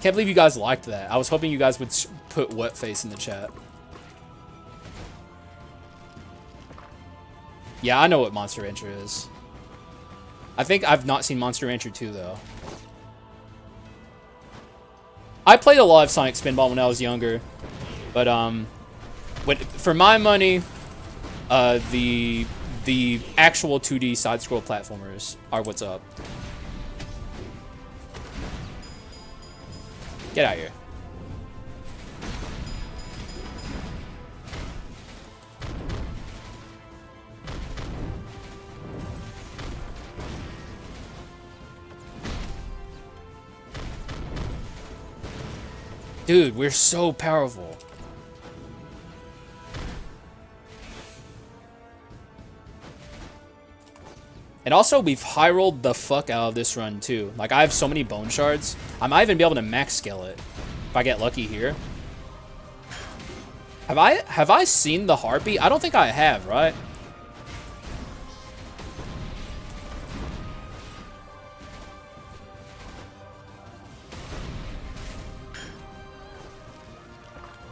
Can't believe you guys liked that. I was hoping you guys would put what face in the chat. Yeah, I know what Monster Rancher is. I think I've not seen Monster Rancher 2, though. I played a lot of Sonic Spinball when I was younger, but for my money, the actual 2D side-scroll platformers are what's up. Get out of here. Dude, we're so powerful. And also, we've high-rolled the fuck out of this run, too. Like, I have so many bone shards. I might even be able to max scale it if I get lucky here. Have I seen the Harpy? I don't think I have, right?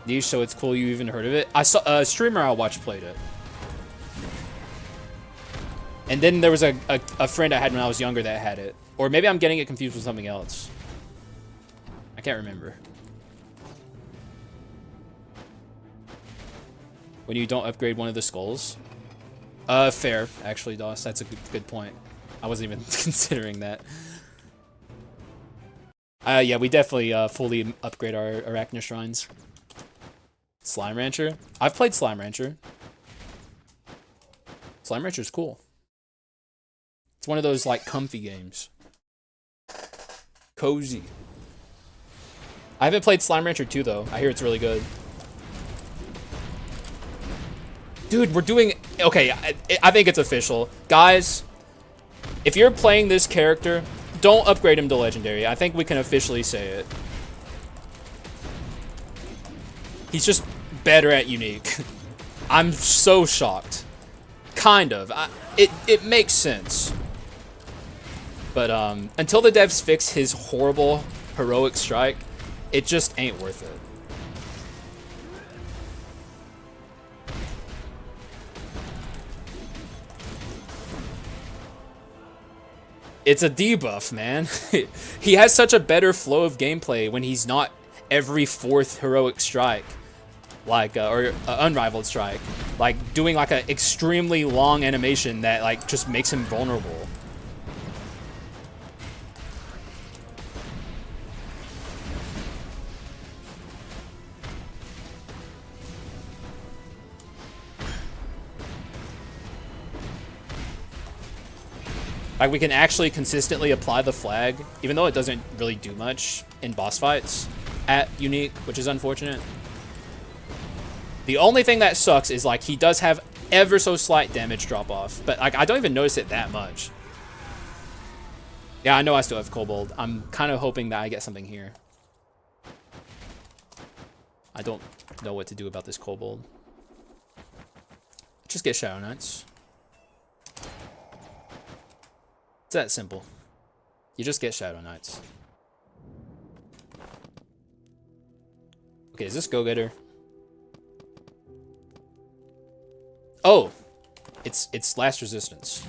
Niche, so it's cool you even heard of it. I saw a streamer I watched played it. And then there was a friend I had when I was younger that had it. Or maybe I'm getting it confused with something else. I can't remember. When you don't upgrade one of the skulls. Fair, actually, Doss. That's a good point. I wasn't even considering that. Yeah, we definitely fully upgrade our Arachna Shrines. Slime Rancher? I've played Slime Rancher. Slime Rancher's cool. It's one of those, like, comfy games. Cozy. I haven't played Slime Rancher 2, though. I hear it's really good. Dude, we're doing... Okay, I think it's official. Guys, if you're playing this character, don't upgrade him to Legendary. I think we can officially say it. He's just better at Unique. I'm so shocked. Kind of. It makes sense. But until the devs fix his horrible Heroic Strike, it just ain't worth it. It's a debuff, man. He has such a better flow of gameplay when he's not every 4th Heroic Strike. Like, or Unrivaled Strike. Like, doing like an extremely long animation that like just makes him vulnerable. Like, we can actually consistently apply the flag, even though it doesn't really do much in boss fights at Unique, which is unfortunate. The only thing that sucks is, like, he does have ever so slight damage drop-off, but, like, I don't even notice it that much. Yeah, I know I still have Kobold. I'm kind of hoping that I get something here. I don't know what to do about this Kobold. Just get Shadow Knights. It's that simple. You just get Shadow Knights. Okay, is this Go-Getter? Oh! It's Last Resistance.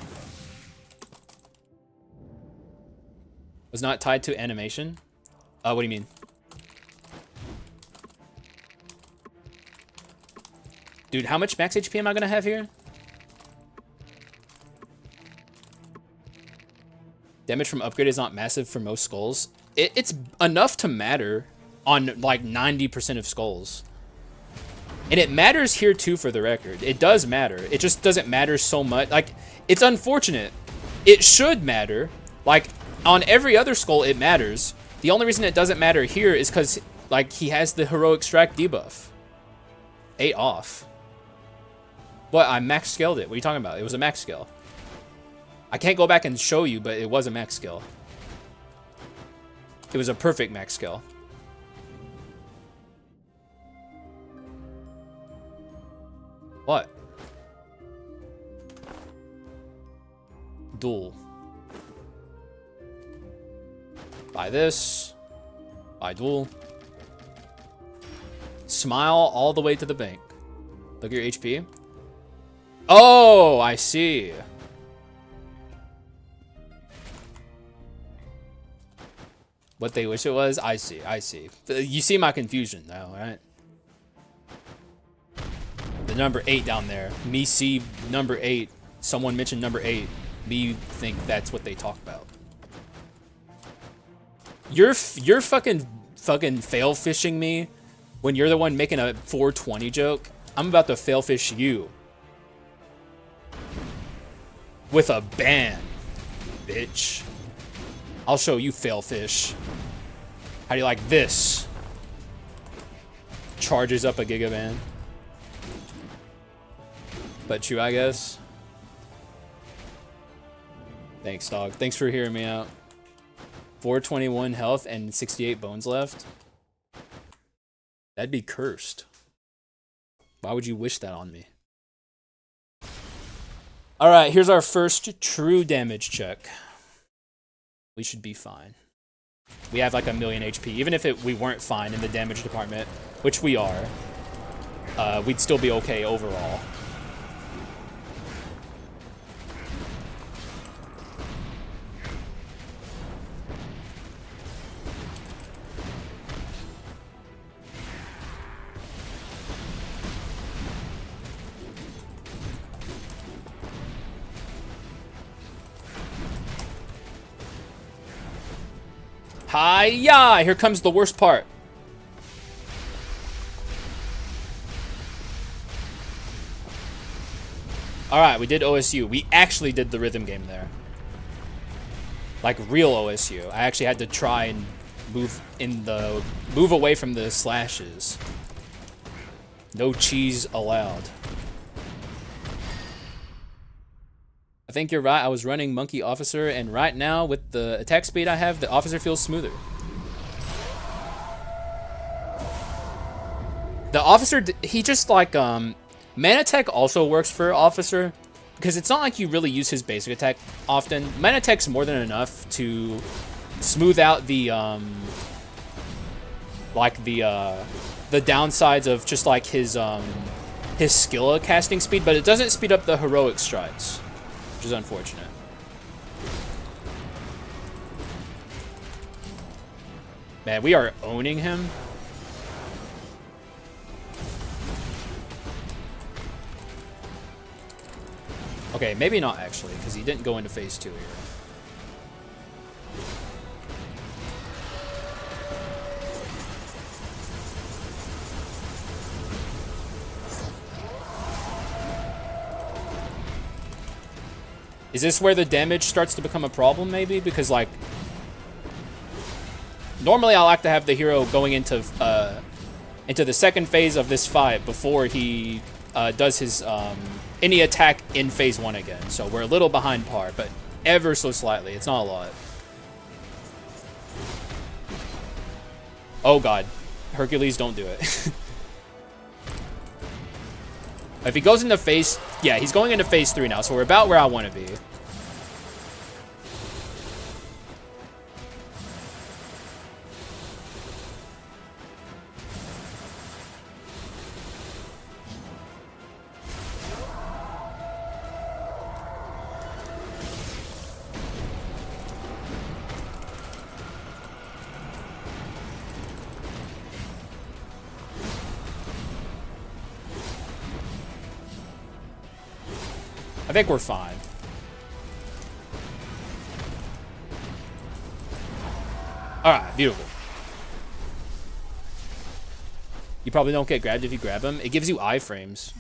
Was not tied to animation? What do you mean? Dude, how much max HP am I gonna have here? Damage from upgrade is not massive for most skulls. It's enough to matter on like 90% of skulls. And it matters here too, for the record. It does matter. It just doesn't matter so much. Like, it's unfortunate. It should matter. Like, on every other skull, it matters. The only reason it doesn't matter here is because, like, he has the Heroic Strike debuff. 8 off. What? I max scaled it. What are you talking about? It was a max scale. I can't go back and show you, but it was a max scale. It was a perfect max scale. What? Duel. Buy this. Buy duel. Smile all the way to the bank. Look at your HP. Oh, I see. What they wish it was? I see, I see. You see my confusion now, right? The number 8 down there. Me see number 8. Someone mentioned number 8. Me think that's what they talk about. You're fucking fail fishing me when you're the one making a 420 joke. I'm about to fail fish you. With a ban, bitch. I'll show you fail fish. How do you like this? Charges up a Gigaban. But true, I guess. Thanks, dog. Thanks for hearing me out. 421 health and 68 bones left. That'd be cursed. Why would you wish that on me? Alright, here's our first true damage check. We should be fine. We have like 1,000,000 HP. Even if we weren't fine in the damage department, which we are, we'd still be okay overall. Hi-ya! Here comes the worst part. Alright, we did OSU. We actually did the rhythm game there. Like real OSU. I actually had to try and move away from the slashes. No cheese allowed. I think you're right. I was running Monkey Officer, and right now, with the attack speed I have, the Officer feels smoother. The Officer, he just like, Mana Tech also works for Officer, because it's not like you really use his basic attack often. Mana Tech's more than enough to smooth out the, the downsides of just like his skill casting speed, but it doesn't speed up the Heroic Strikes, which is unfortunate. Man, we are owning him. Okay, maybe not actually, because he didn't go into phase 2 here. Is this where the damage starts to become a problem, maybe? Because, like, normally I like to have the hero going into the second phase of this fight before he does his any attack in phase 1 again. So we're a little behind par, but ever so slightly. It's not a lot. Oh god, Hercules, don't do it. If he goes into phase, yeah, he's going into phase 3 now, so we're about where I want to be. I think we're fine. Alright, beautiful. You probably don't get grabbed if you grab him. It gives you iframes.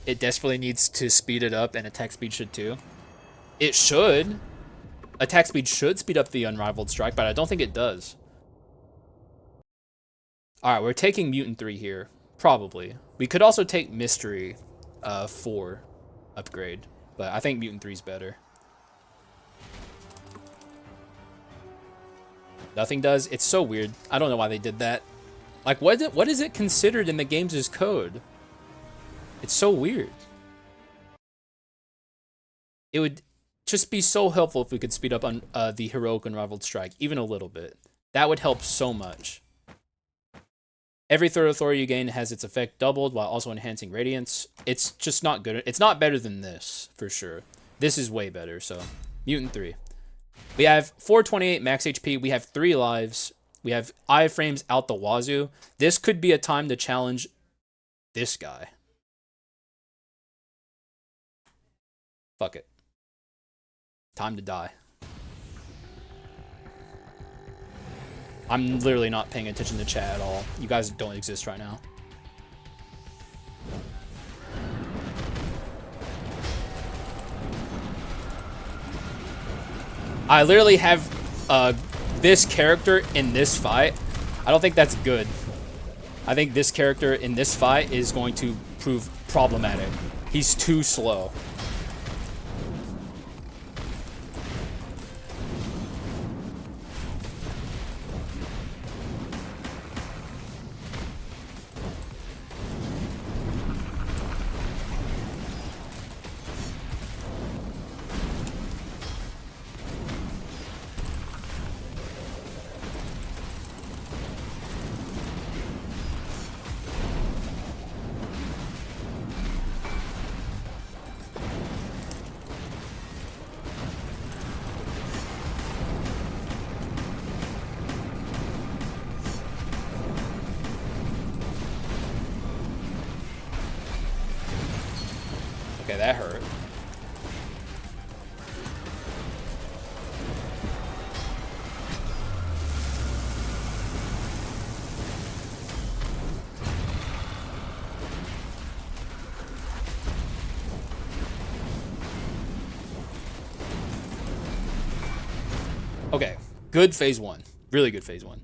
It desperately needs to speed it up, and attack speed should too. It should. Attack speed should speed up the Unrivaled Strike, but I don't think it does. Alright, we're taking Mutant 3 here. Probably. We could also take Mystery 4 upgrade, but I think Mutant 3 is better. Nothing does? It's so weird. I don't know why they did that. Like, what is it considered in the game's code? It's so weird. It would just be so helpful if we could speed up on the Heroic Unrivaled Strike, even a little bit. That would help so much. Every third authority you gain has its effect doubled while also enhancing radiance. It's just not good. It's not better than this, for sure. This is way better, so Mutant 3. We have 428 max HP. We have 3 lives. We have iframes out the wazoo. This could be a time to challenge this guy. Fuck it. Time to die. I'm literally not paying attention to chat at all. You guys don't exist right now. I literally have this character in this fight. I don't think that's good. I think this character in this fight is going to prove problematic. He's too slow. Okay, that hurt. Okay, good phase 1. Really good phase 1.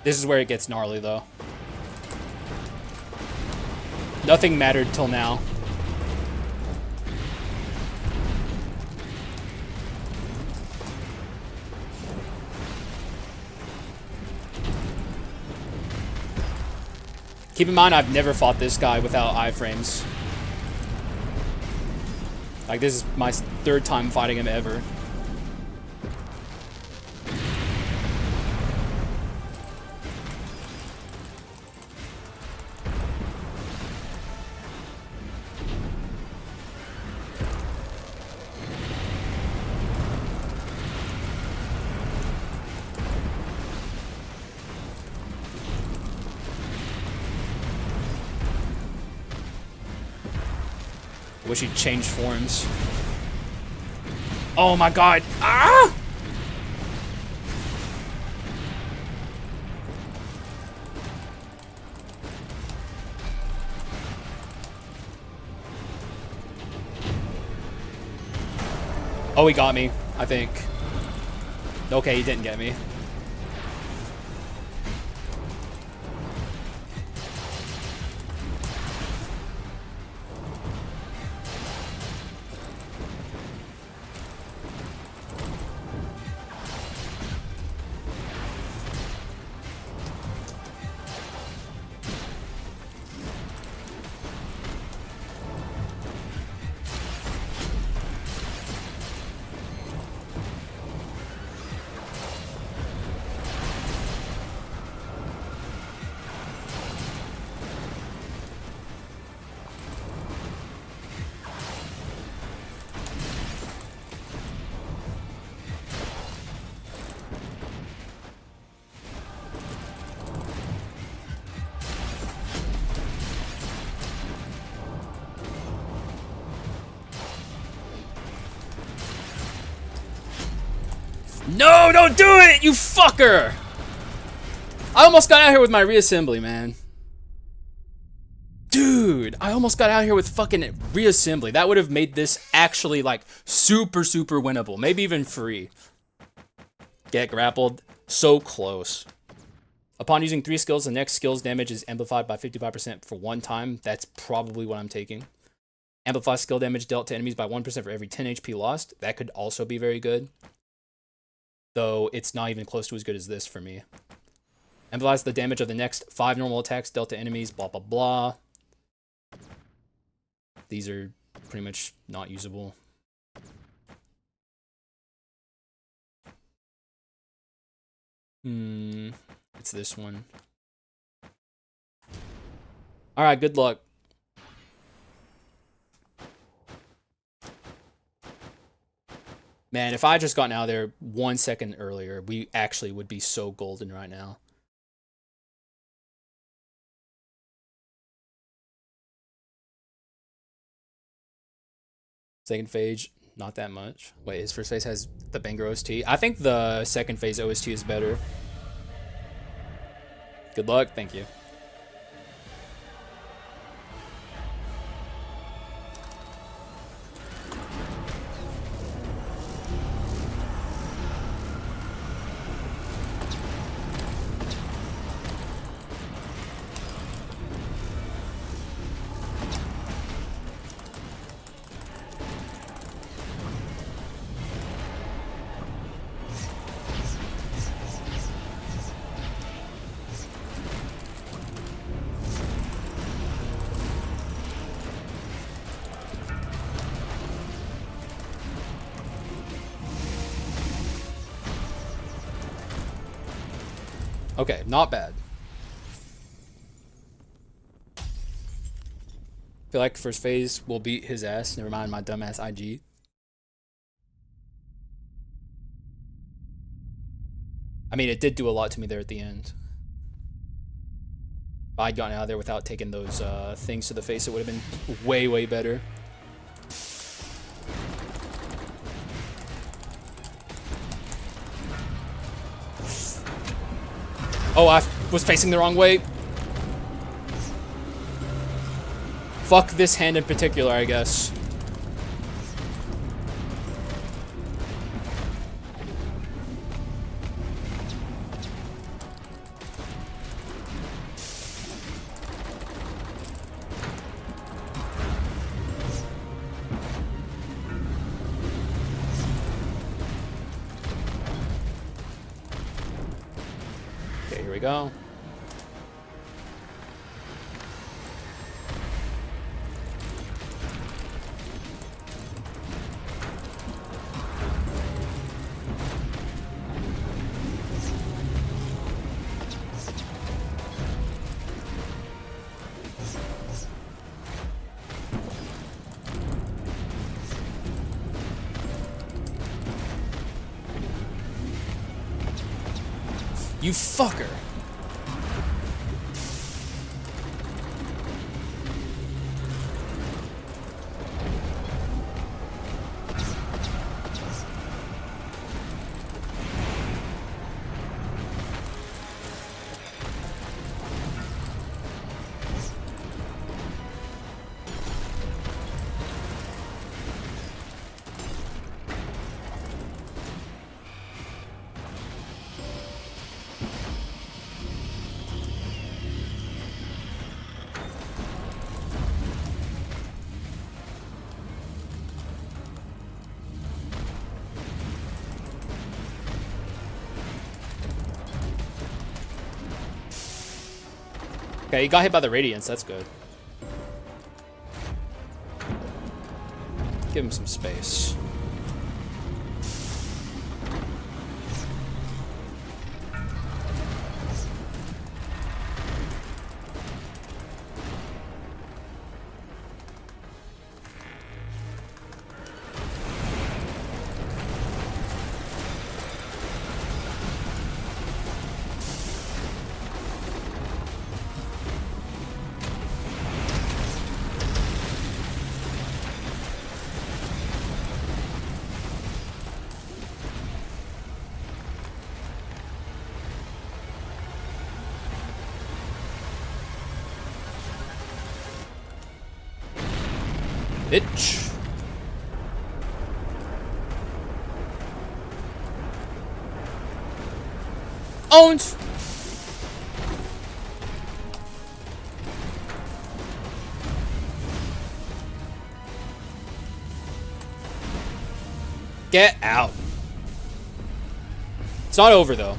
This is where it gets gnarly, though. Nothing mattered till now. Keep in mind, I've never fought this guy without iframes. Like, this is my 3rd time fighting him ever. I wish he'd changed forms. Oh my god! Ah! Oh, he got me, I think. Okay, he didn't get me. No, don't do it, you fucker! I almost got out here with my reassembly, man. Dude, I almost got out here with fucking reassembly. That would have made this actually, like, super, super winnable. Maybe even free. Get grappled. So close. Upon using 3 skills, the next skill's damage is amplified by 55% for 1 time. That's probably what I'm taking. Amplify skill damage dealt to enemies by 1% for every 10 HP lost. That could also be very good. Though it's not even close to as good as this for me. Amplifies the damage of the next 5 normal attacks dealt to enemies, blah, blah, blah. These are pretty much not usable. It's this one. Alright, good luck. Man, if I just gotten out of there 1 second earlier, we actually would be so golden right now. Second phase, not that much. Wait, his first phase has the banger OST. I think the second phase OST is better. Good luck, thank you. Okay, not bad. Feel like first phase will beat his ass. Never mind my dumbass IG. I mean, it did do a lot to me there at the end. If I'd gotten out of there without taking those things to the face, it would have been way, way better. Oh, I was facing the wrong way. Fuck this hand in particular, I guess. Okay, here we go. You fucker. Okay, he got hit by the radiance. That's good. Give him some space. Bitch. Owned. Get out. It's not over though.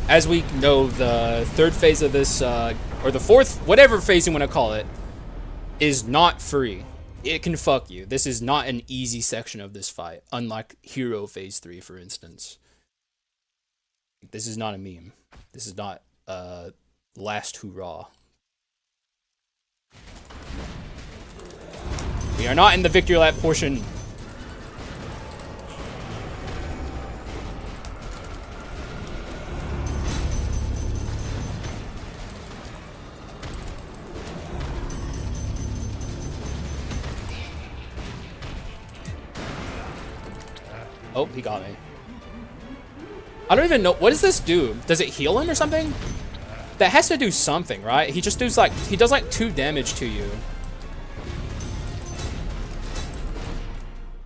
As we know, the third phase of this, or the fourth, whatever phase you want to call it, is not free. It can fuck you. This is not an easy section of this fight, unlike Hero Phase 3, for instance. This is not a meme. This is not last hurrah. We are not in the victory lap portion. Oh, he got me. I don't even know. What does this do? Does it heal him or something? That has to do something, right? He just does like, he does like 2 damage to you.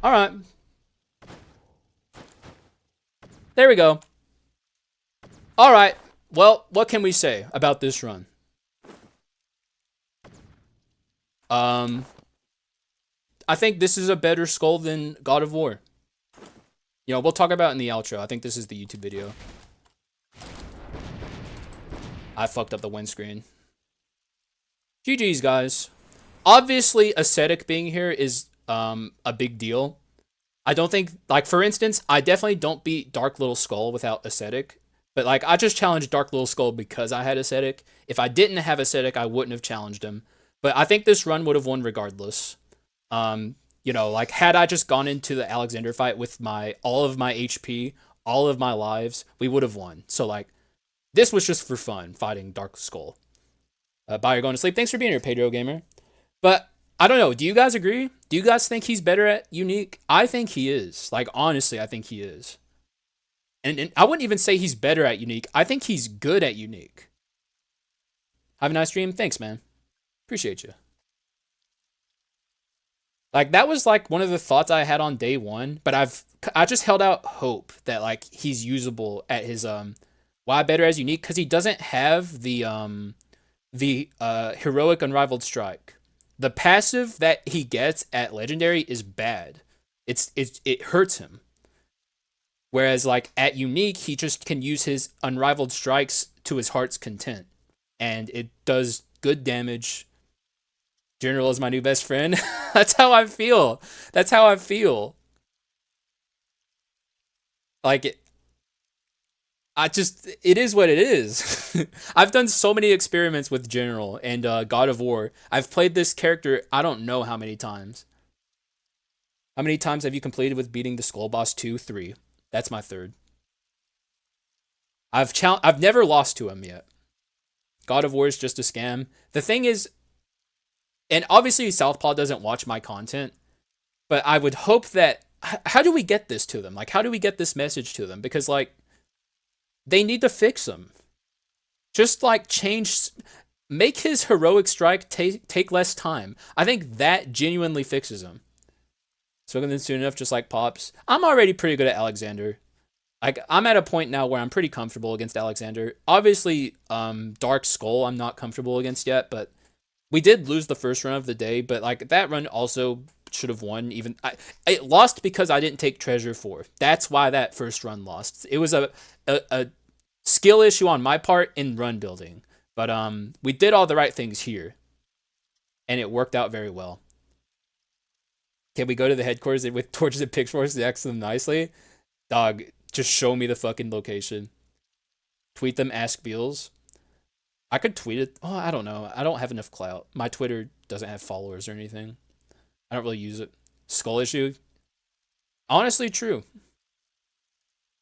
All right. There we go. All right. Well, what can we say about this run? I think this is a better Skul than God of War. You know, we'll talk about it in the outro. I think this is the YouTube video. I fucked up the windscreen. GG's, guys. Obviously, Ascetic being here is a big deal. I don't think, like, for instance, I definitely don't beat Dark Little Skull without Ascetic. But, like, I just challenged Dark Little Skull because I had Ascetic. If I didn't have Ascetic, I wouldn't have challenged him. But I think this run would have won regardless. You know, like, had I just gone into the Alexander fight with all of my HP, all of my lives, we would have won. So, like, this was just for fun, fighting Dark Skull. Bye, you're going to sleep. Thanks for being here, Pedro Gamer. But, I don't know. Do you guys agree? Do you guys think he's better at Unique? I think he is. Like, honestly, I think he is. And I wouldn't even say he's better at Unique. I think he's good at Unique. Have a nice stream. Thanks, man. Appreciate you. Like that was like one of the thoughts I had on day one, but I just held out hope that like he's usable at his why better as unique because he doesn't have the heroic unrivaled strike. The passive that he gets at legendary is bad. It hurts him. Whereas like at unique, he just can use his unrivaled strikes to his heart's content, and it does good damage. General is my new best friend. That's how I feel. That's how I feel. Like it is what it is. I've done so many experiments with General and God of War. I've played this character I don't know how many times. How many times have you completed with beating the Skull Boss 2, 3? That's my third. I've never lost to him yet. God of War is just a scam. The thing is, and obviously Southpaw doesn't watch my content, but I would hope that how do we get this to them? Like how do we get this message to them? Because like they need to fix him. Just like make his heroic strike take less time. I think that genuinely fixes him. Spoken then soon enough, just like Pops. I'm already pretty good at Alexander. Like I'm at a point now where I'm pretty comfortable against Alexander. Obviously, Dark Skull I'm not comfortable against yet, but we did lose the first run of the day. But like that run also should have won. Even it lost because I didn't take Treasure 4. That's why that first run lost. It was a skill issue on my part in run building, but we did all the right things here, and it worked out very well. Can we go to the headquarters with torches and pitchforks to ask them nicely? Dog, just show me the fucking location. Tweet them, ask Beals. I could tweet it. Oh, I don't know. I don't have enough clout. My Twitter doesn't have followers or anything. I don't really use it. Skull issue. Honestly, true.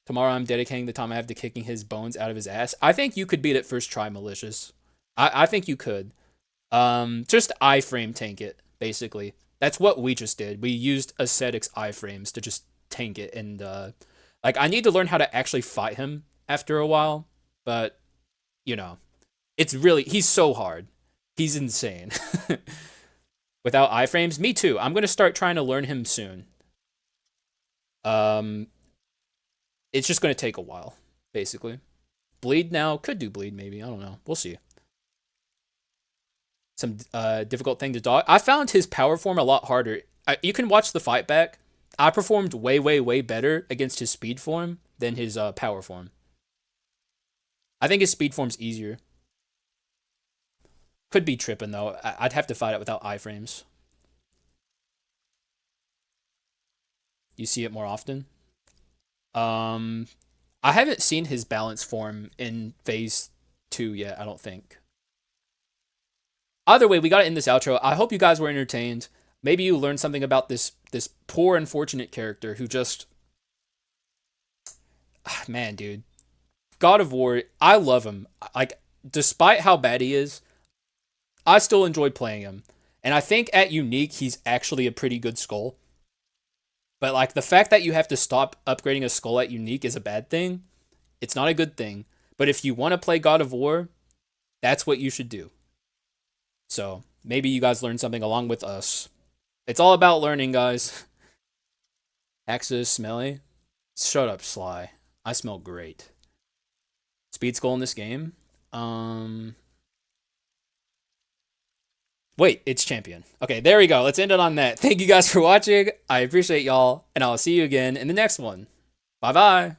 Tomorrow I'm dedicating the time I have to kicking his bones out of his ass. I think you could beat it first try, Malicious. I think you could. Just iframe tank it, basically. That's what we just did. We used Ascetic's iframes to just tank it, and like I need to learn how to actually fight him after a while, but you know, he's so hard. He's insane. Without iframes, me too. I'm gonna start trying to learn him soon. Um, it's just gonna take a while, basically. Bleed now, could do bleed maybe. I don't know. We'll see. Some difficult thing to dodge. I found his power form a lot harder. You can watch the fight back. I performed way, way, way better against his speed form than his power form. I think his speed form's easier. Could be tripping though. I'd have to fight it without iframes. You see it more often. Um, I haven't seen his balance form in phase 2 yet. I don't think. Either way, we got to end this outro. I hope you guys were entertained. Maybe you learned something about this poor, unfortunate character who just, man, dude, God of War. I love him. Like, despite how bad he is, I still enjoy playing him. And I think at unique, he's actually a pretty good skull. But like the fact that you have to stop upgrading a skull at unique is a bad thing. It's not a good thing. But if you want to play God of War, that's what you should do. So maybe you guys learned something along with us. It's all about learning, guys. Haxa is smelly. Shut up, Sly. I smell great. Speed skull in this game. Wait, it's champion. Okay, there we go. Let's end it on that. Thank you guys for watching. I appreciate y'all, and I'll see you again in the next one. Bye-bye.